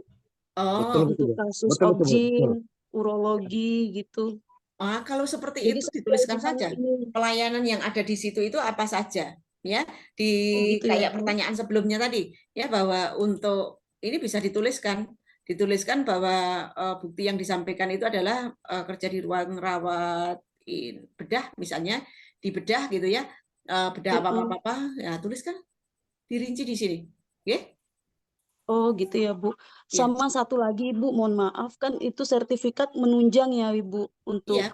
Oh, Untuk kasus Betul, betul, objin, betul. urologi gitu. Kalau seperti Jadi itu sesuai dituliskan dengan saja. ini. Pelayanan yang ada di situ itu apa saja, ya. Di Oh, gitu ya, kayak Bu. pertanyaan sebelumnya tadi, ya, bahwa untuk ini bisa dituliskan bahwa bukti yang disampaikan itu adalah kerja di ruang rawat bedah misalnya, di bedah gitu ya. Bedah apa-apa, ya tuliskan, dirinci di sini. Oke? Oh, gitu ya, Bu. Iya. Sama satu lagi, Ibu, mohon maaf, kan itu sertifikat menunjang ya, Ibu, untuk Iya.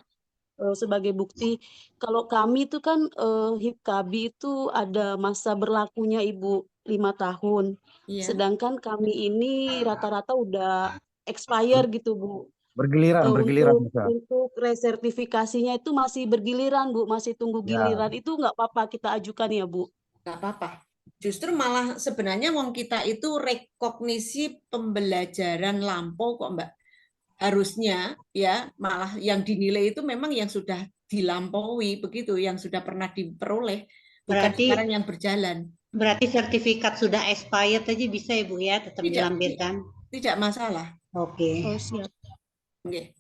sebagai bukti. Kalau kami itu kan HIPKB itu ada masa berlakunya, Ibu, 5 tahun. Iya. Sedangkan kami ini rata-rata udah expire gitu, Bu. Bergiliran, Untuk resertifikasinya itu masih bergiliran, Bu, masih tunggu Ya. giliran. Itu nggak apa-apa kita ajukan ya, Bu? Nggak apa-apa. Justru malah sebenarnya wong kita itu rekognisi pembelajaran lampau kok, Mbak. Harusnya ya malah yang dinilai itu memang yang sudah dilampaui begitu, yang sudah pernah diperoleh, bukan sekarang yang berjalan. Berarti sertifikat sudah expired aja bisa ya, Bu, ya, tetap dilampirkan? Tidak masalah. Oke. Oh, siap. Oke.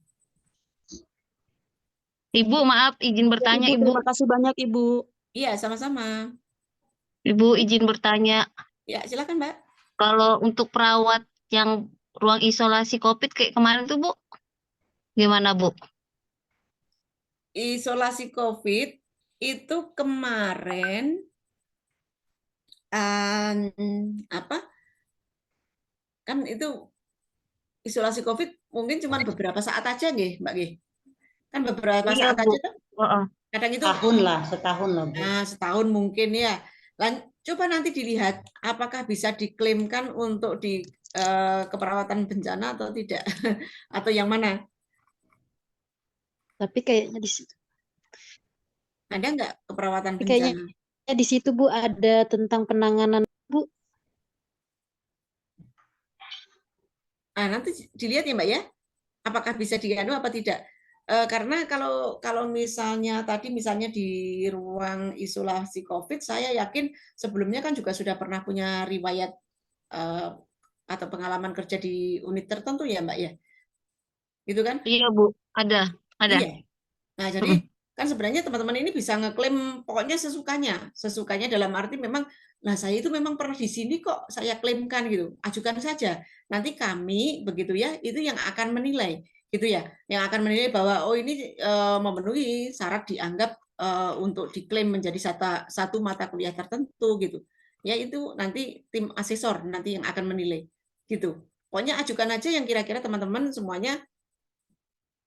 Ibu, maaf izin bertanya, Ibu. Terima kasih banyak, Ibu. Iya, sama-sama. Ibu izin bertanya. Ya, silakan, Mbak. Kalau untuk perawat yang ruang isolasi COVID kayak kemarin tuh, Bu, gimana, Bu? Isolasi COVID itu kemarin apa? Kan itu isolasi COVID mungkin cuma beberapa saat aja nggih, Mbak nggih. Kan beberapa Iya, saat Bu. aja tuh. Kadang itu Setahun lah, Bu. nah, setahun mungkin ya. Coba nanti dilihat apakah bisa diklaimkan untuk di keperawatan bencana atau tidak atau yang mana? Tapi kayaknya di situ. Ada nggak keperawatan Tapi kayaknya bencana? di situ Bu ada tentang penanganan Bu. Nah, nanti dilihat ya Mbak ya, apakah bisa dianu apa tidak. Karena kalau misalnya tadi misalnya di ruang isolasi COVID, saya yakin sebelumnya kan juga sudah pernah punya riwayat atau pengalaman kerja di unit tertentu ya Mbak ya, gitu kan? Iya Bu, ada. Iya. Nah jadi kan sebenarnya teman-teman ini bisa ngeklaim pokoknya sesukanya dalam arti memang, nah saya itu memang pernah di sini kok saya klaimkan gitu, ajukan saja. Nanti kami begitu ya, itu yang akan menilai gitu ya, yang akan menilai bahwa oh ini memenuhi syarat dianggap untuk diklaim menjadi satu mata kuliah tertentu gitu. Ya itu nanti tim asesor nanti yang akan menilai gitu. Pokoknya ajukan aja yang kira-kira teman-teman semuanya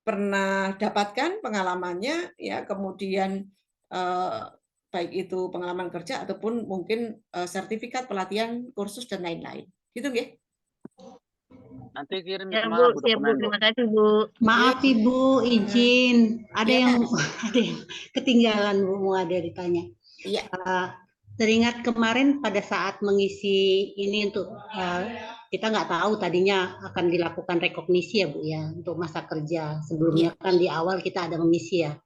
pernah dapatkan pengalamannya ya, kemudian baik itu pengalaman kerja ataupun mungkin sertifikat pelatihan kursus dan lain-lain gitu nggih. Nanti kirim Ya kemana Bu, Bu siap Bu, dokumen Bu? terima kasih Bu. Maaf Ibu, izin. Ada Ya. yang ketinggalan Bu, mau ada ditanya. Iya. Teringat kemarin pada saat mengisi ini untuk kita nggak tahu tadinya akan dilakukan rekognisi ya Bu ya untuk masa kerja. Sebelumnya kan di awal kita ada mengisi ya.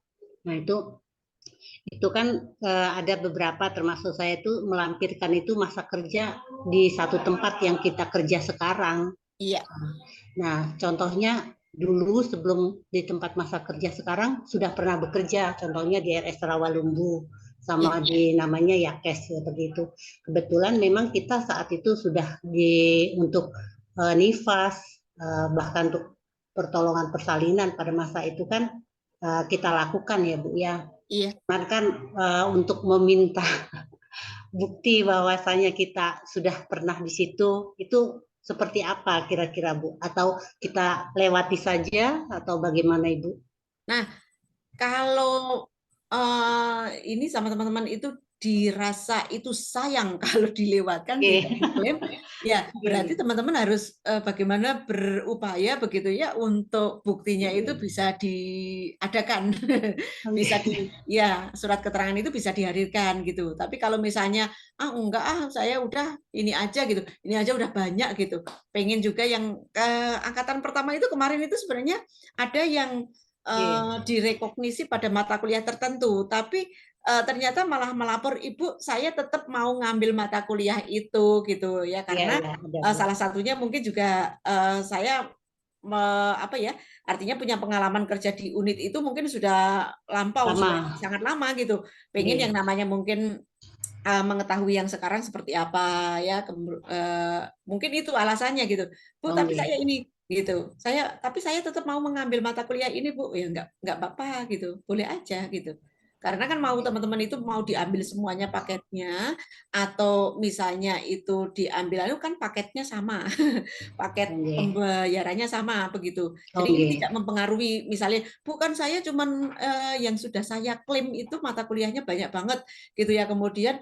Nah itu kan ada beberapa termasuk saya itu melampirkan itu masa kerja di satu tempat yang kita kerja sekarang. Iya. Nah contohnya dulu sebelum di tempat masa kerja sekarang sudah pernah bekerja, contohnya di RS Rawalumbu sama di namanya Yakes seperti itu. Kebetulan memang kita saat itu sudah untuk nifas bahkan untuk pertolongan persalinan pada masa itu kan kita lakukan ya Bu ya. Iya. Kan untuk meminta bukti bahwasanya kita sudah pernah di situ itu seperti apa kira-kira Bu? Atau kita lewati saja atau bagaimana Ibu? Nah, kalau ini sama teman-teman itu dirasa itu sayang kalau dilewatkan tidak diklaim, ya berarti teman-teman harus bagaimana berupaya begitu ya untuk buktinya itu bisa diadakan, bisa ya surat keterangan itu bisa dihadirkan gitu. Tapi kalau misalnya enggak saya udah ini aja gitu, ini aja udah banyak gitu. Pengen juga yang angkatan pertama itu kemarin itu sebenarnya ada yang direkognisi pada mata kuliah tertentu, tapi ternyata malah melapor, Ibu saya tetap mau ngambil mata kuliah itu gitu ya, karena salah satunya mungkin juga saya apa ya, artinya punya pengalaman kerja di unit itu mungkin sudah lampau, sudah sangat lama gitu, pengen yang namanya mungkin mengetahui yang sekarang seperti apa ya, mungkin itu alasannya gitu, Bu tapi saya ini gitu, tapi saya tetap mau mengambil mata kuliah ini Bu, ya nggak apa-apa gitu, boleh aja gitu. Karena kan mau teman-teman itu mau diambil semuanya paketnya, atau misalnya itu diambil lalu kan paketnya sama, paket pembayarannya sama begitu. Jadi ini tidak mempengaruhi misalnya, bukan saya cuman yang sudah saya klaim itu mata kuliahnya banyak banget gitu ya, kemudian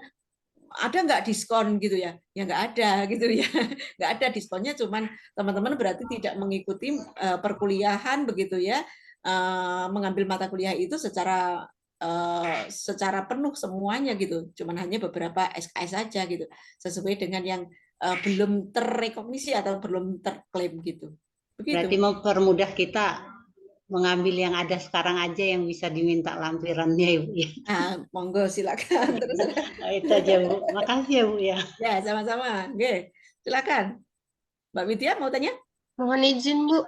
ada nggak diskon gitu ya? Ya nggak ada gitu ya, nggak ada diskonnya, cuman teman-teman berarti tidak mengikuti perkuliahan begitu ya, mengambil mata kuliah itu secara penuh semuanya gitu, cuman hanya beberapa SKS saja gitu, sesuai dengan yang belum terrekognisi atau belum terklaim gitu. Begitu. Berarti mempermudah kita mengambil yang ada sekarang aja yang bisa diminta lampirannya Ibu ya. Monggo silakan terus. Itu aja Bu. Makasih ya Bu ya. Ya, sama-sama. Oke, silakan. Mbak Widya mau tanya? Mohon izin Bu,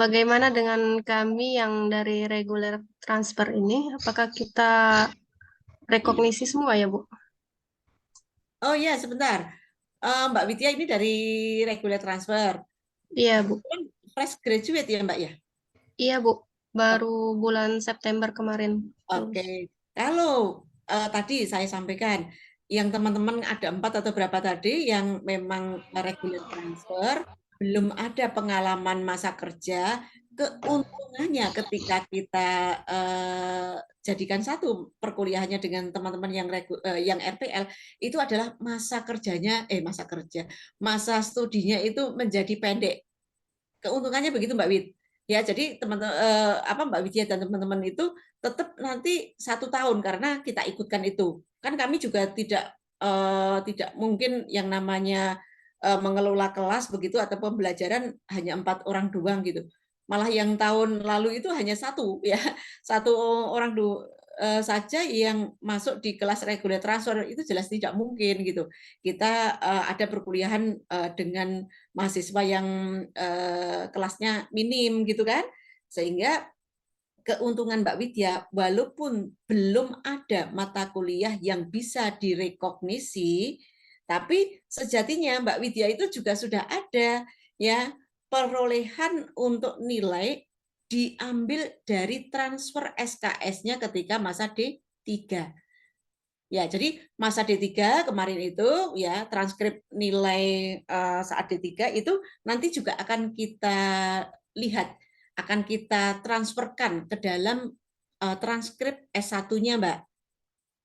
bagaimana dengan kami yang dari reguler transfer ini? Apakah kita rekognisi semua ya Bu? Oh iya, sebentar. Mbak Widya ini dari reguler transfer. Iya Bu. Fresh graduate ya Mbak ya? Iya Bu, baru bulan September kemarin. Oke. Kalau tadi saya sampaikan, yang teman-teman ada 4 atau berapa tadi yang memang regular transfer, belum ada pengalaman masa kerja, keuntungannya ketika kita jadikan satu perkuliahannya dengan teman-teman yang RPL, itu adalah masa studinya itu menjadi pendek. Keuntungannya begitu Mbak Wid. Ya, jadi teman-teman Mbak Widya dan teman-teman itu tetap nanti 1 tahun karena kita ikutkan itu. Kan kami juga tidak mungkin yang namanya mengelola kelas begitu atau pembelajaran hanya 4 orang doang gitu. Malah yang tahun lalu itu hanya 1 ya, 1 orang saja yang masuk di kelas regular transfer, itu jelas tidak mungkin gitu. Kita ada perkuliahan dengan mahasiswa yang kelasnya minim gitu kan, sehingga keuntungan Mbak Widya, walaupun belum ada mata kuliah yang bisa direkognisi, tapi sejatinya Mbak Widya itu juga sudah ada ya perolehan untuk nilai diambil dari transfer SKS-nya ketika masa D3. Ya, jadi masa D3 kemarin itu ya transkrip nilai saat D3 itu nanti juga akan kita lihat, akan kita transferkan ke dalam transkrip S1-nya, Mbak.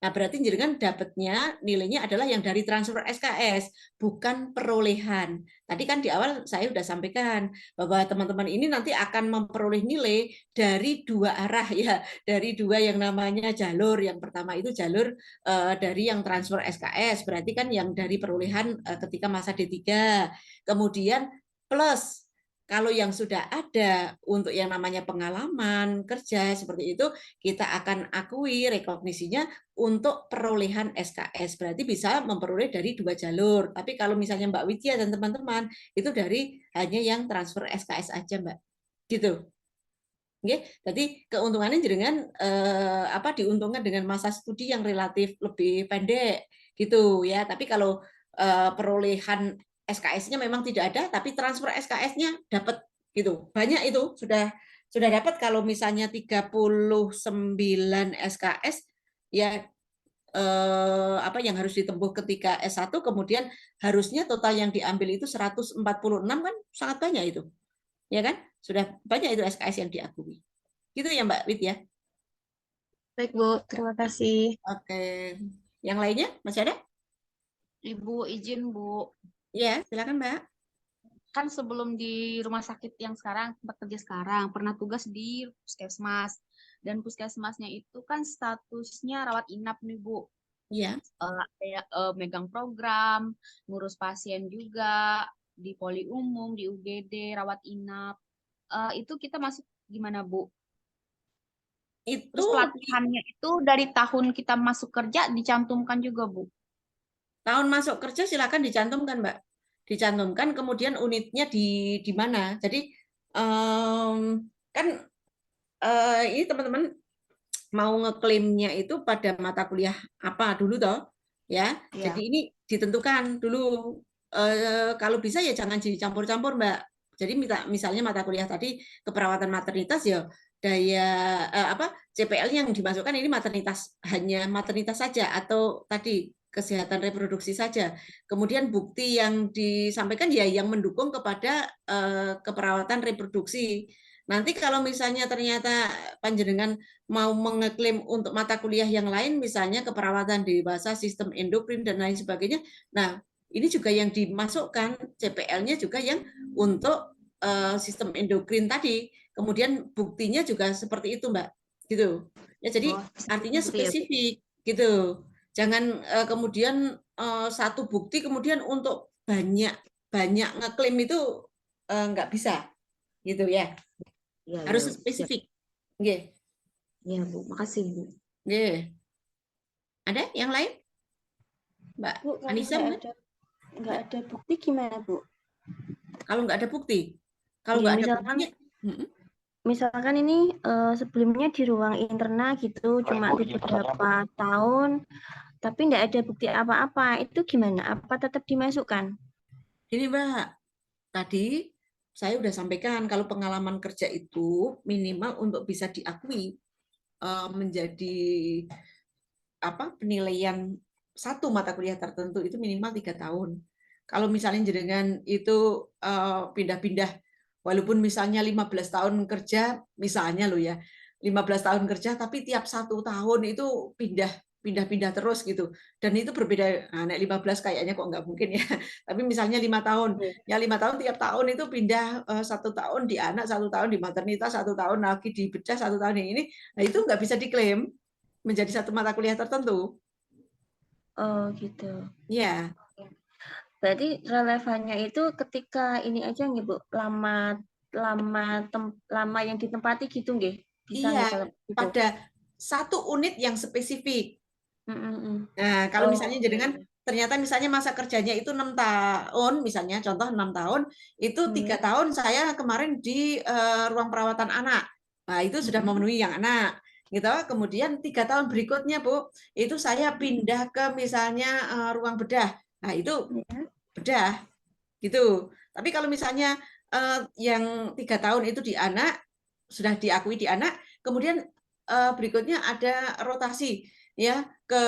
Nah, berarti jenengan dapatnya nilainya adalah yang dari transfer SKS, bukan perolehan. Tadi kan di awal saya sudah sampaikan bahwa teman-teman ini nanti akan memperoleh nilai dari 2 arah ya, dari 2 yang namanya jalur. Yang pertama itu jalur dari yang transfer SKS, berarti kan yang dari perolehan ketika masa D3. Kemudian plus kalau yang sudah ada untuk yang namanya pengalaman kerja seperti itu, kita akan akui rekognisinya untuk perolehan SKS. Berarti bisa memperoleh dari 2 jalur. Tapi kalau misalnya Mbak Widya dan teman-teman, itu dari hanya yang transfer SKS aja, Mbak. Gitu. Oke, jadi keuntungannya dengan diuntungkan dengan masa studi yang relatif lebih pendek gitu ya. Tapi kalau perolehan SKS-nya memang tidak ada, tapi transfer SKS-nya dapat gitu. Banyak itu sudah dapat. Kalau misalnya 39 SKS ya yang harus ditempuh ketika S1, kemudian harusnya total yang diambil itu 146 kan sangat banyak itu. Ya kan? Sudah banyak itu SKS yang diakui. Gitu ya Mbak Wid ya. Baik Bu, terima kasih. Oke. Yang lainnya masih ada? Ibu izin Bu. Ya, silakan Mbak. Kan sebelum di rumah sakit yang sekarang, tempat kerja sekarang, pernah tugas di puskesmas. Dan puskesmasnya itu kan statusnya rawat inap nih Bu. Iya. Megang program, ngurus pasien juga, di poli umum, di UGD, rawat inap. Itu kita masuk gimana Bu? Terus pelatihannya itu dari tahun kita masuk kerja dicantumkan juga Bu? Tahun masuk kerja silakan dicantumkan Mbak. Dicantumkan, kemudian unitnya di mana. Jadi ini teman-teman mau ngeklaimnya itu pada mata kuliah apa dulu toh ya. Jadi ini ditentukan dulu. Kalau bisa ya jangan dicampur-campur Mbak. Jadi misalnya mata kuliah tadi keperawatan maternitas ya daya CPL yang dimasukkan ini hanya maternitas saja, atau tadi kesehatan reproduksi saja. Kemudian bukti yang disampaikan ya yang mendukung kepada keperawatan reproduksi. Nanti kalau misalnya ternyata panjenengan mau mengeklaim untuk mata kuliah yang lain, misalnya keperawatan dewasa, sistem endokrin dan lain sebagainya. Nah, ini juga yang dimasukkan CPL-nya juga yang untuk sistem endokrin tadi. Kemudian buktinya juga seperti itu, Mbak. Gitu. Ya, jadi artinya spesifik gitu. Jangan kemudian satu bukti kemudian untuk banyak ngeklaim itu nggak bisa. Gitu ya. Ya, harus spesifik. Nggih. Ya, Bu. Makasih, Bu. Nggih. Ada yang lain? Mbak Bu, Anissa? Nggak ada bukti gimana, Bu? Kalau nggak ada bukti? Kalau nggak ada bukti, misalkan ini sebelumnya di ruang interna gitu, cuma di beberapa tahun, tapi nggak ada bukti apa-apa, itu gimana? Apa tetap dimasukkan? Ini Mbak, tadi saya sudah sampaikan kalau pengalaman kerja itu minimal untuk bisa diakui menjadi penilaian satu mata kuliah tertentu itu minimal 3 tahun. Kalau misalnya jenengan itu pindah-pindah, walaupun misalnya 15 tahun kerja, misalnya loh ya, 15 tahun kerja tapi tiap 1 tahun itu pindah-pindah terus gitu. Dan itu berbeda, nah, 15 kayaknya kok nggak mungkin ya. Tapi misalnya 5 tahun, ya 5 tahun tiap tahun itu pindah 1 tahun di anak, 1 tahun di maternitas, 1 tahun lagi di bedah, 1 tahun yang ini, nah itu nggak bisa diklaim menjadi satu mata kuliah tertentu. Oh gitu. Ya. Berarti relevannya itu ketika ini aja nggih Bu, lama yang ditempati gitu nggih? Bisa nggih Iya, kalau gitu? pada satu unit yang spesifik. Mm-mm. Nah, kalau Oh, misalnya jenengan ternyata misalnya masa kerjanya itu 6 tahun, misalnya contoh 6 tahun, itu 3 tahun saya kemarin di ruang perawatan anak. Nah, itu sudah memenuhi yang anak. Gitu. Kemudian 3 tahun berikutnya, Bu, itu saya pindah ke misalnya ruang bedah. Nah, itu bedah. Gitu. Tapi kalau misalnya yang 3 tahun itu di anak, sudah diakui di anak, kemudian berikutnya ada rotasi ya ke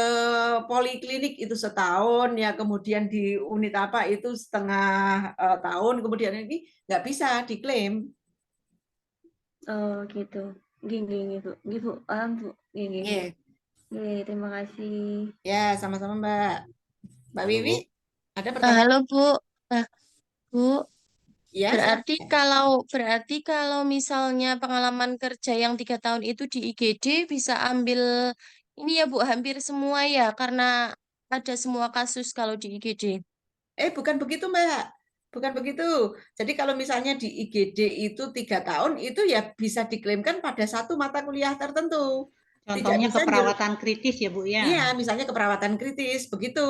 poliklinik itu setahun ya, kemudian di unit apa itu setengah tahun, kemudian ini nggak bisa diklaim. Oh gitu. Gini Bu. Gini Bu. Bu. Gini. Yeah. Terima kasih. Ya, sama-sama Mbak. Mbak Halo, Wiwi, Bu. ada pertanyaan? Halo Bu. Bu, Ya, berarti kalau misalnya pengalaman kerja yang 3 tahun itu di IGD bisa ambil ini ya Bu, hampir semua ya, karena ada semua kasus kalau di IGD. Bukan begitu Mbak. Bukan begitu. Jadi kalau misalnya di IGD itu 3 tahun, itu ya bisa diklaimkan pada satu mata kuliah tertentu. Contohnya keperawatan kritis ya Bu ya? Iya, misalnya keperawatan kritis, begitu.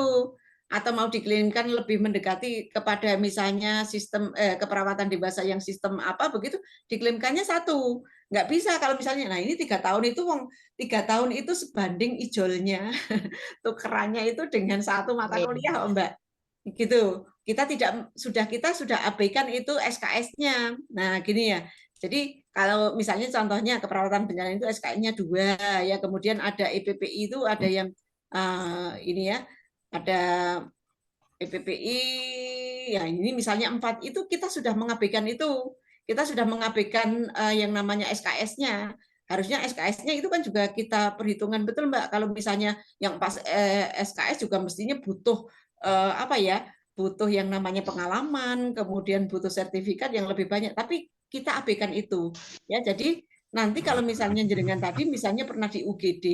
Atau mau diklaimkan lebih mendekati kepada misalnya sistem keperawatan dewasa yang sistem apa, begitu, diklaimkannya satu. Nggak bisa kalau misalnya, nah ini 3 tahun itu, 3 tahun itu sebanding ijolnya, tukerannya itu dengan satu mata kuliah, Mbak. Gitu. Kita sudah abaikan itu SKS-nya. Nah, gini ya. Jadi kalau misalnya contohnya keperawatan bencana itu SKS-nya 2 ya, kemudian ada EPPI itu ada yang ini ya, ada EPPI ya ini misalnya 4 itu kita sudah mengabaikan itu. Kita sudah mengabaikan yang namanya SKS-nya. Harusnya SKS-nya itu kan juga kita perhitungan betul Mbak. Kalau misalnya yang pas SKS juga mestinya butuh apa ya, butuh yang namanya pengalaman, kemudian butuh sertifikat yang lebih banyak, tapi kita abaikan itu ya. Jadi nanti kalau misalnya jenengan tadi misalnya pernah di UGD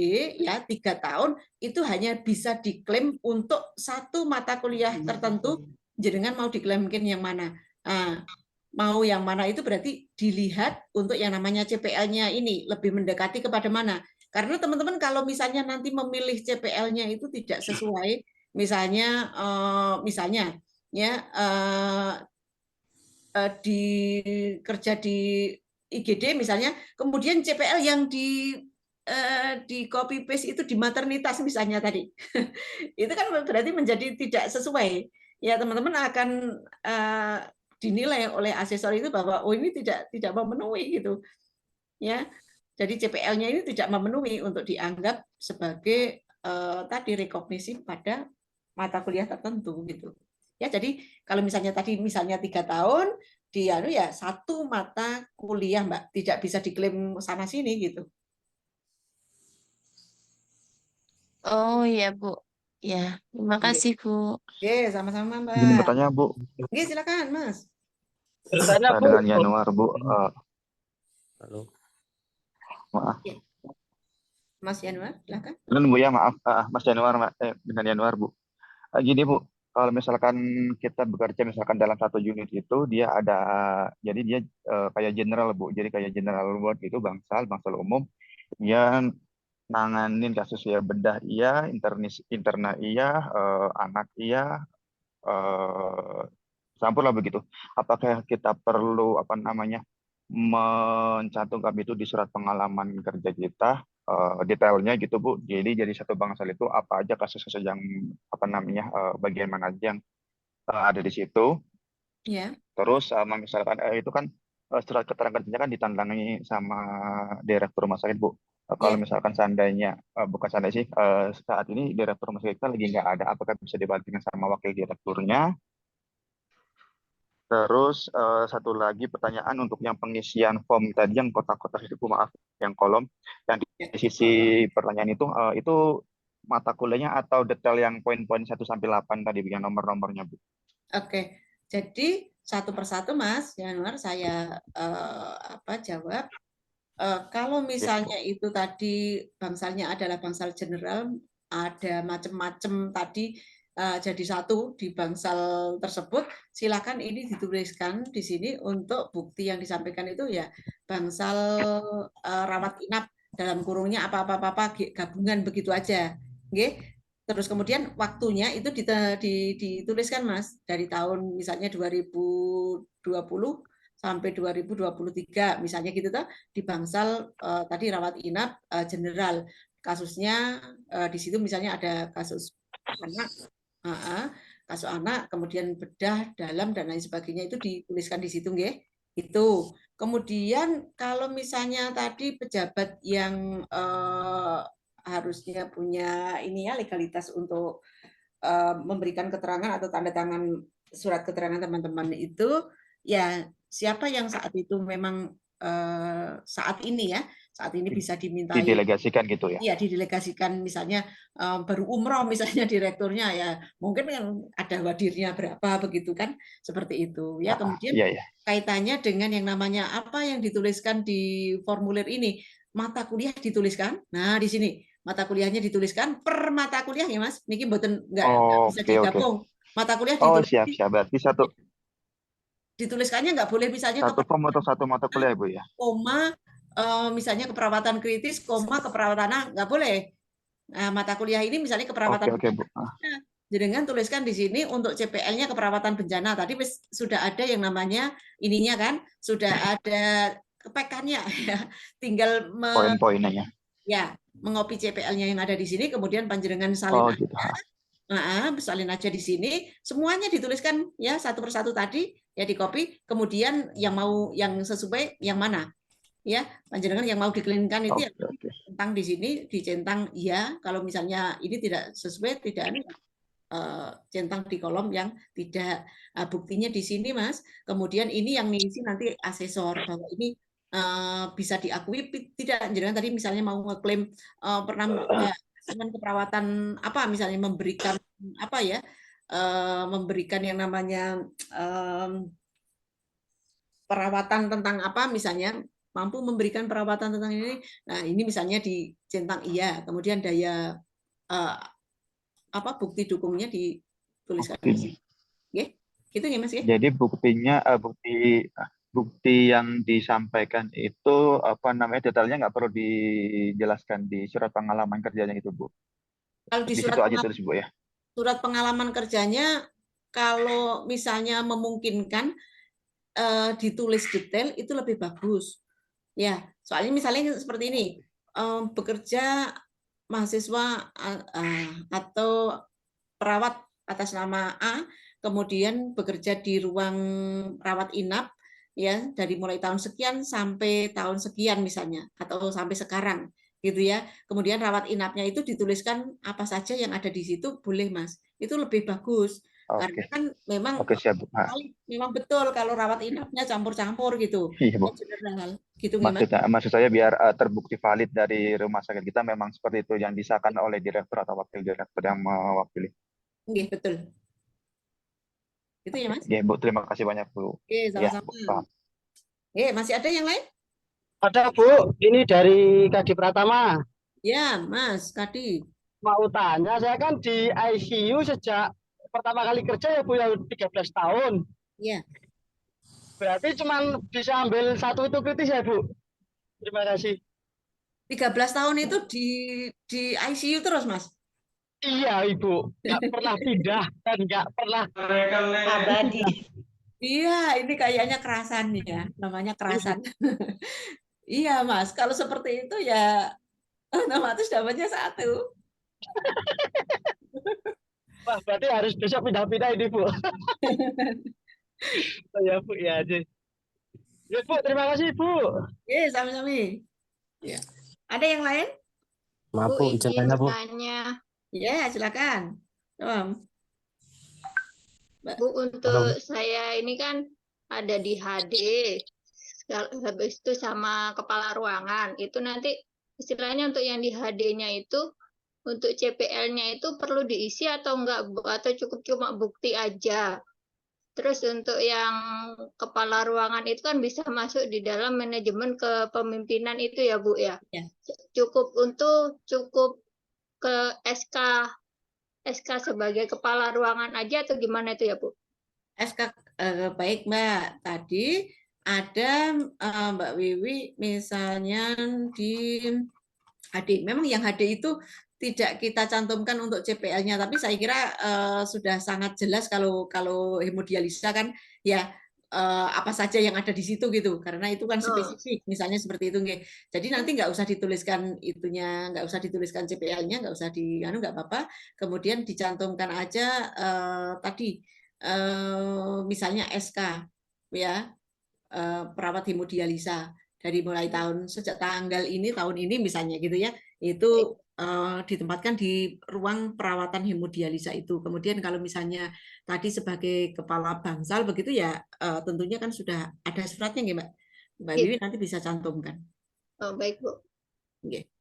ya 3 tahun itu hanya bisa diklaim untuk satu mata kuliah tertentu, jenengan mau diklaimkan yang mana. Mau yang mana itu berarti dilihat untuk yang namanya CPL-nya ini lebih mendekati kepada mana. Karena teman-teman kalau misalnya nanti memilih CPL-nya itu tidak sesuai, misalnya ya di kerja di IGD misalnya, kemudian CPL yang di copy paste itu di maternitas misalnya tadi, itu kan berarti menjadi tidak sesuai. Ya teman-teman akan dinilai oleh asesor itu bahwa oh ini tidak memenuhi gitu, ya. Jadi CPL-nya ini tidak memenuhi untuk dianggap sebagai tadi rekognisi pada mata kuliah tertentu gitu. Ya, jadi kalau misalnya tadi 3 tahun dia ya satu mata kuliah Mbak, tidak bisa diklaim sana sini gitu. Oh iya Bu. Ya, terima kasih Bu. Oke, sama-sama Mbak. Izin bertanya Bu. Oke, silakan Mas. Dengan Januar Bu. Halo. Maaf. Mas Januar, silakan. Bu ya, maaf Mas Januar, dengan Januar Bu. Gini Bu, kalau misalkan kita bekerja misalkan dalam satu unit itu dia ada, jadi dia kayak general Bu, jadi kayak general ward gitu, bangsal umum, dia nanganin kasus ya bedah iya, interna iya, anak iya, campur lah begitu. Apakah kita perlu mencantumkan itu di surat pengalaman kerja kita, detailnya gitu Bu. Jadi satu bangsal itu apa aja kasus-kasus yang bagian mana aja yang ada di situ. Ya. Terus misalkan itu kan surat keterangan kerjanya kan ditandangani sama direktur rumah sakit Bu. Kalau Ya. misalkan seandainya, bukan seandainya sih, saat ini direktur rumah sakit kita lagi nggak ada, apakah bisa dibantuin sama wakil direkturnya? Terus satu lagi pertanyaan untuk yang pengisian form tadi yang kotak-kotak itu, maaf, yang kolom yang di sisi pertanyaan itu mata kuliahnya atau detail yang poin-poin 1 sampai 8 tadi yang nomor-nomornya, Bu? Oke, jadi satu persatu Mas Januar saya jawab. Kalau misalnya itu tadi bangsalnya adalah bangsal general, ada macam-macam tadi jadi satu di bangsal tersebut, silakan ini dituliskan di sini untuk bukti yang disampaikan itu ya bangsal rawat inap dalam kurungnya apa-apa gabungan begitu aja. Oke. Terus kemudian waktunya itu dituliskan Mas dari tahun misalnya 2020 sampai 2023 misalnya gitu tuh di bangsal tadi rawat inap general kasusnya di situ misalnya ada kasus anak kemudian bedah dalam dan lain sebagainya itu dituliskan di situ nggih itu kemudian kalau misalnya tadi pejabat yang harusnya punya ini ya legalitas untuk memberikan keterangan atau tanda tangan surat keterangan teman-teman itu ya siapa yang saat itu memang saat ini bisa dimintai Didelegasikan gitu ya? Iya, didelegasikan misalnya baru umroh misalnya direkturnya ya mungkin kan ada wadirnya berapa begitu kan seperti itu ya kemudian Iya. kaitannya dengan yang namanya apa yang dituliskan di formulir ini mata kuliah dituliskan nah di sini mata kuliahnya dituliskan per mata kuliah ya Mas niki mboten nggak bisa digabung mata kuliah ditulis siap berarti dituliskannya nggak boleh misalnya satu form atau satu mata kuliah Bu ya? Koma misalnya keperawatan kritis, koma keperawatan nggak boleh. Nah, mata kuliah ini misalnya keperawatan Bu. Jenengan tuliskan di sini untuk CPL-nya keperawatan bencana. Tadi sudah ada yang namanya ininya kan, sudah ada kepekannya ya. Tinggal poin-poinnya. Ya, mengopi CPL-nya yang ada di sini, kemudian panjenengan salin gitu. Salin aja di sini, semuanya dituliskan ya satu persatu tadi ya di copy, kemudian yang sesuai yang mana? Ya, panjenengan yang mau diklinkan itu ya centang di sini dicentang ya kalau misalnya ini tidak sesuai tidak centang di kolom yang tidak buktinya di sini Mas kemudian ini yang ngisi nanti asesor bahwa ini bisa diakui tidak jangan tadi misalnya mau ngeklaim pernah keperawatan apa misalnya memberikan apa ya memberikan yang namanya perawatan tentang apa misalnya mampu memberikan perawatan tentang ini. Nah, ini misalnya dicentang iya, kemudian daya bukti dukungnya dituliskan di sini. Nggih, gitu ya Mas ya. Jadi buktinya bukti yang disampaikan itu detailnya nggak perlu dijelaskan di surat pengalaman kerjanya gitu Bu. Kalau di surat pengalaman kerjanya kalau misalnya memungkinkan ditulis detail itu lebih bagus. Ya, soalnya misalnya seperti ini, bekerja mahasiswa atau perawat atas nama A, kemudian bekerja di ruang rawat inap, ya dari mulai tahun sekian sampai tahun sekian misalnya, atau sampai sekarang, gitu ya. Kemudian rawat inapnya itu dituliskan apa saja yang ada di situ, boleh Mas. Itu lebih bagus. Karena kan memang memang betul kalau rawat inapnya campur-campur gitu. Iya, Bu. Gitu, maksud saya biar terbukti valid dari rumah sakit kita memang seperti itu yang disahkan oleh direktur atau wakil direktur yang mewakili. Iya, betul. Gitu ya, Mas? Iya, Bu. Terima kasih banyak, Bu. Oke, sama-sama. Masih ada yang lain? Ada, Bu. Ini dari Kadi Pratama. Ya, Mas, Kadi. Mau tanya, saya kan di ICU sejak pertama kali kerja ya Bu ya 13 tahun. Iya. Berarti cuma bisa ambil satu itu kritis ya Bu. Terima kasih. 13 tahun itu di ICU terus Mas? Iya Ibu, nggak pernah pindah dan nggak pernah abadi. Iya, ini kayaknya kerasan ya, namanya kerasan. Iya Mas, kalau seperti itu ya otomatis dapatnya satu. Wah, berarti harus besok pindah-pindah ini, Bu. Ya, Bu, ya aja. Ya, Bu, terima kasih, Bu. Oke, sama-sama. Ya. Ada yang lain? Maaf Bu, Bu, izin izin tanya Bu. tanya. Ya, silakan. Bu, untuk saya ini kan ada di HD, habis itu sama kepala ruangan. Itu nanti istilahnya untuk yang di HD-nya itu, untuk CPL-nya itu perlu diisi atau enggak, Bu? Atau cukup cuma bukti aja? Terus untuk yang kepala ruangan itu kan bisa masuk di dalam manajemen kepemimpinan itu ya, Bu ya? Cukup ke SK sebagai kepala ruangan aja atau gimana itu ya, Bu? SK baik Mbak. Tadi ada Mbak Wiwi misalnya di HD. Memang yang HD itu tidak kita cantumkan untuk CPL-nya, tapi saya kira sudah sangat jelas kalau hemodialisa kan ya apa saja yang ada di situ gitu, karena itu kan spesifik, misalnya seperti itu. Jadi nanti nggak usah dituliskan itunya, nggak usah dituliskan CPL-nya, nggak usah nggak apa-apa. Kemudian dicantumkan aja tadi misalnya SK ya, perawat hemodialisa dari mulai sejak tanggal ini tahun ini misalnya gitu ya, itu ditempatkan di ruang perawatan hemodialisa itu. Kemudian kalau misalnya tadi sebagai kepala bangsal begitu ya, tentunya kan sudah ada suratnya nggih Mbak Wiwi, nanti bisa cantumkan. Oh, baik Bu. Oke.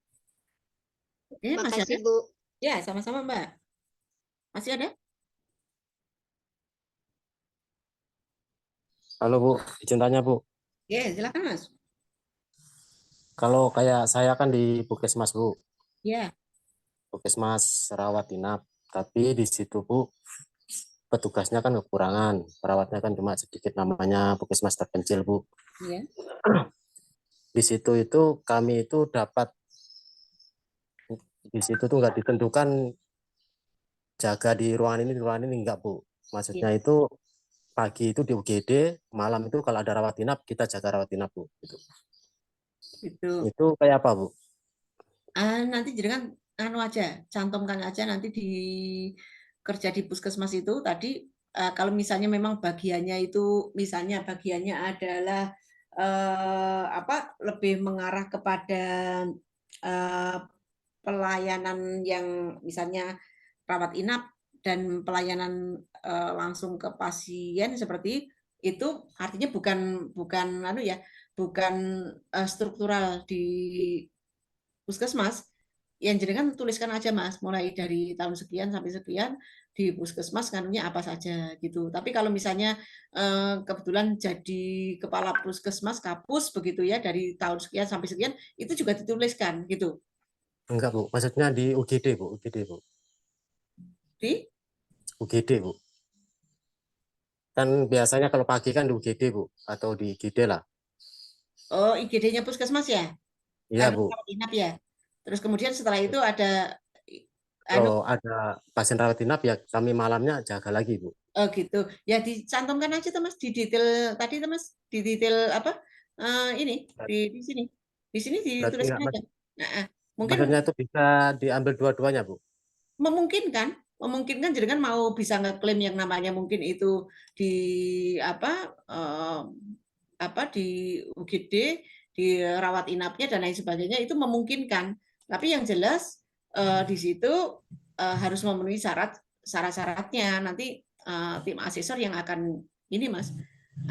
Masih ada? Bu. Ya, sama-sama Mbak. Masih ada? Halo Bu, izin tanya Bu. Ya, silakan Mas. Kalau kayak saya kan di Puskesmas Bu. Ya. Puskesmas rawat inap, tapi di situ Bu petugasnya kan kekurangan, perawatnya kan cuma sedikit, namanya Puskesmas terpencil Bu. Ya. Di situ itu kami itu dapat, di situ tuh nggak ditentukan jaga di ruangan ini enggak Bu. Maksudnya itu pagi itu di UGD, malam itu kalau ada rawat inap kita jaga rawat inap Bu. Itu kayak apa Bu? Nanti jenengan aja, cantumkan aja nanti di kerja di puskesmas itu tadi. Kalau misalnya memang bagiannya itu, misalnya bagiannya adalah lebih mengarah kepada pelayanan yang misalnya rawat inap dan pelayanan langsung ke pasien seperti itu, artinya bukan struktural di puskesmas. Yang jenengan tuliskan aja Mas, mulai dari tahun sekian sampai sekian di puskesmas nganunya apa saja gitu. Tapi kalau misalnya kebetulan jadi kepala puskesmas kapus begitu ya, dari tahun sekian sampai sekian, itu juga dituliskan gitu. Enggak Bu, maksudnya di UGD Bu, Di UGD Bu. Kan biasanya kalau pagi kan di UGD Bu, atau di IGD lah. Oh, IGD-nya puskesmas ya? Iya Bu. Inap ya. Terus kemudian setelah itu ada kalau ada pasien rawat inap ya kami malamnya jaga lagi Bu. Oh gitu. Ya dicantumkan aja tuh Mas di detail tadi tuh Mas, di detail apa? Ini di sini. Di sini dituliskan aja. Mungkin maksudnya itu bisa diambil dua-duanya Bu. Memungkinkan jenengan mau bisa ngeklaim yang namanya mungkin itu di di UGD, di rawat inapnya dan lain sebagainya, itu memungkinkan. Tapi yang jelas di situ harus memenuhi syarat-syaratnya. Nanti tim asesor yang akan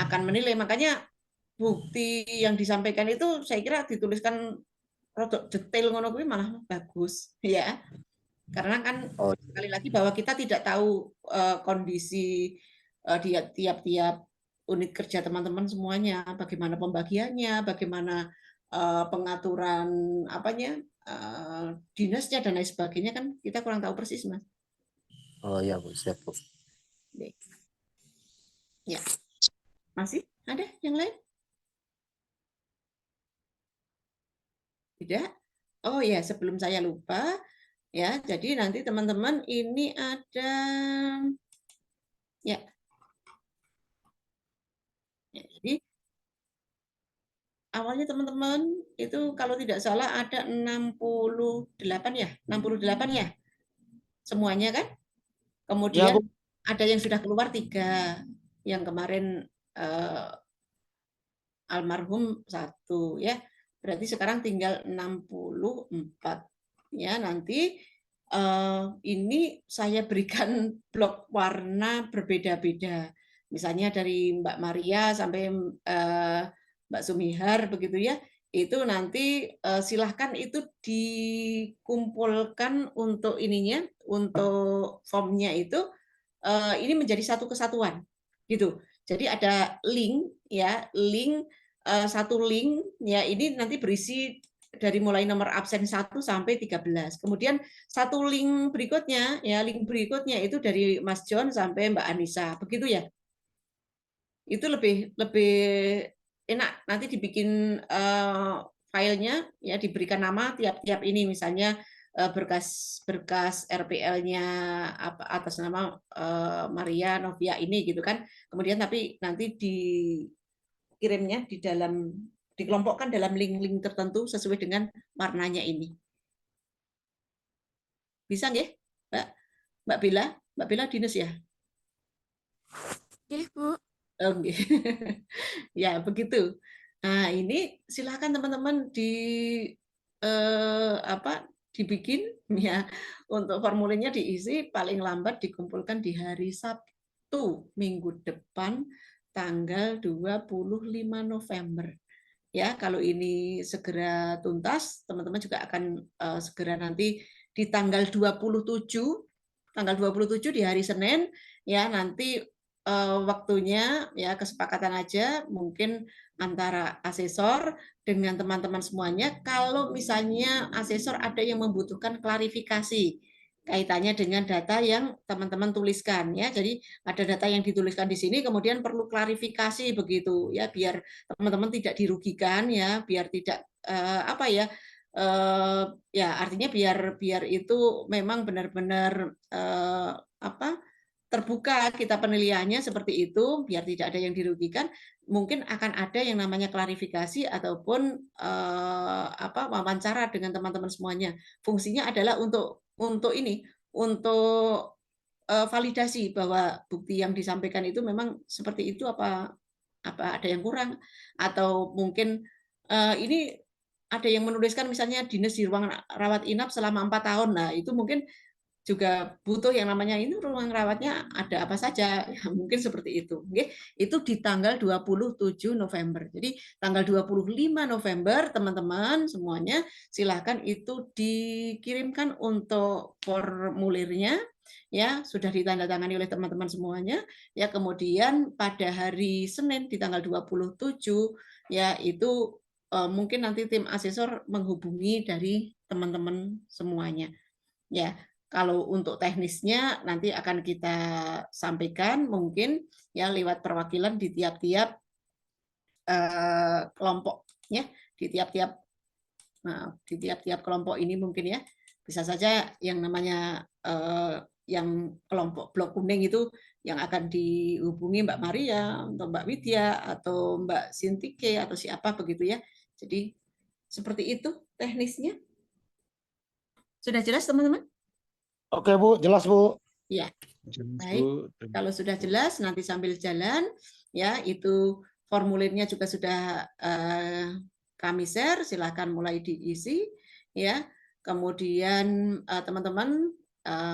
akan menilai. Makanya bukti yang disampaikan itu saya kira dituliskan rodok detail ngono kuwi malah bagus ya. Karena kan sekali lagi bahwa kita tidak tahu kondisi di tiap-tiap unit kerja teman-teman semuanya, bagaimana pembagiannya, bagaimana pengaturan dinasnya dan lain sebagainya, kan kita kurang tahu persis Mas. Oh iya Bu, siap Bu. Ya. Masih ada yang lain? Tidak? Oh ya, sebelum saya lupa ya, jadi nanti teman-teman ini ada ya. Jadi awalnya teman-teman itu kalau tidak salah ada 68 ya, 68 ya. Semuanya kan? Kemudian ya, ada yang sudah keluar 3, yang kemarin almarhum 1 ya. berarti sekarang tinggal 64. Ya, nanti ini saya berikan blok warna berbeda-beda. Misalnya dari Mbak Maria sampai Mbak Sumihar begitu ya. Itu nanti silahkan itu dikumpulkan untuk ininya, untuk formnya itu ini menjadi satu kesatuan gitu. Jadi ada link ya, satu link ya, ini nanti berisi dari mulai nomor absen 1 sampai 13. Kemudian satu link berikutnya ya, link berikutnya itu dari Mas John sampai Mbak Anissa. Begitu ya. Itu lebih enak, nanti dibikin filenya ya, diberikan nama tiap-tiap ini, misalnya berkas RPL-nya atas nama Maria Novia ini gitu kan. Kemudian tapi nanti dikirimnya di dalam, dikelompokkan dalam link-link tertentu sesuai dengan warnanya ini. Bisa nggih, Mbak Bella? Mbak Bella dinas ya? Oke, Bu. Oke. Ya, begitu. Nah, ini silahkan teman-teman dibikin ya, untuk formulirnya diisi, paling lambat dikumpulkan di hari Sabtu minggu depan tanggal 25 November. Ya, kalau ini segera tuntas, teman-teman juga akan segera nanti di tanggal 27 di hari Senin ya, nanti waktunya ya kesepakatan aja mungkin antara asesor dengan teman-teman semuanya. Kalau misalnya asesor ada yang membutuhkan klarifikasi kaitannya dengan data yang teman-teman tuliskan ya. Jadi ada data yang dituliskan di sini kemudian perlu klarifikasi begitu ya, biar teman-teman tidak dirugikan ya, biar tidak ya artinya biar itu memang benar-benar terbuka kita penilaiannya seperti itu, biar tidak ada yang dirugikan. Mungkin akan ada yang namanya klarifikasi ataupun wawancara dengan teman-teman semuanya. Fungsinya adalah untuk validasi bahwa bukti yang disampaikan itu memang seperti itu, apa ada yang kurang, atau mungkin ini ada yang menuliskan misalnya dinas di ruang rawat inap selama 4 tahun. Nah, itu mungkin juga butuh yang namanya ini ruang rawatnya ada apa saja, ya, mungkin seperti itu. Oke, itu di tanggal 27 November. Jadi tanggal 25 November teman-teman semuanya silahkan itu dikirimkan untuk formulirnya ya, sudah ditandatangani oleh teman-teman semuanya ya. Kemudian pada hari Senin di tanggal 27 ya, itu mungkin nanti tim asesor menghubungi dari teman-teman semuanya ya. Kalau untuk teknisnya nanti akan kita sampaikan mungkin ya lewat perwakilan di tiap-tiap kelompok ya, di tiap-tiap kelompok ini mungkin ya, bisa saja yang namanya yang kelompok blok kuning itu yang akan dihubungi Mbak Maria atau Mbak Widya atau Mbak Sintike atau siapa begitu ya. Jadi seperti itu teknisnya. Sudah jelas teman-teman? Oke Bu, jelas Bu. Ya, baik. Kalau sudah jelas, nanti sambil jalan, ya itu formulirnya juga sudah kami share. Silakan mulai diisi, ya. Kemudian teman-teman,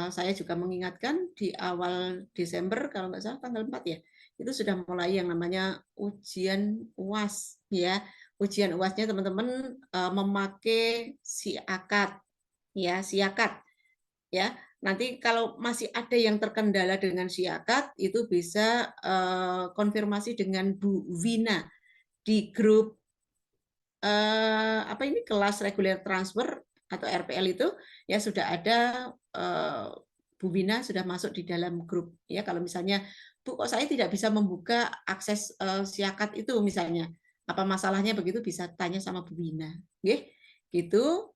saya juga mengingatkan di awal Desember, kalau nggak salah tanggal 4 ya, itu sudah mulai yang namanya ujian UAS, ya. Ujian UASnya teman-teman memakai SIAKAT, ya SIAKAT. Ya, nanti kalau masih ada yang terkendala dengan SIAKAT itu bisa konfirmasi dengan Bu Vina di grup kelas reguler transfer atau RPL itu ya, sudah ada Bu Vina sudah masuk di dalam grup ya. Kalau misalnya Bu, kok saya tidak bisa membuka akses SIAKAT itu misalnya, apa masalahnya begitu, bisa tanya sama Bu Vina, gitu.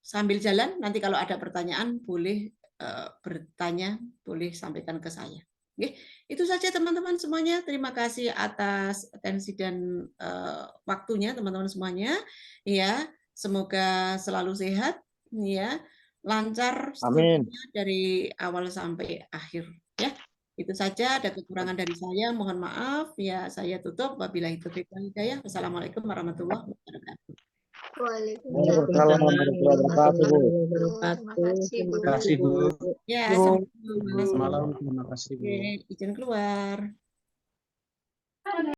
Sambil jalan, nanti kalau ada pertanyaan boleh bertanya, boleh sampaikan ke saya. Oke, itu saja teman-teman semuanya. Terima kasih atas atensi dan waktunya teman-teman semuanya. Ya, semoga selalu sehat, ya, lancar studinya dari awal sampai akhir. Ya, Itu saja, ada kekurangan dari saya, mohon maaf. Ya, saya tutup. Wabillahi taufiq wal hidayah. Wassalamualaikum warahmatullahi wabarakatuh. Waalaikumsalam warahmatullahi wabarakatuh, Bu. Terima kasih, Bu. Ya, Bu. sama-sama. Malam, terima kasih, Bu. Oke, izin keluar.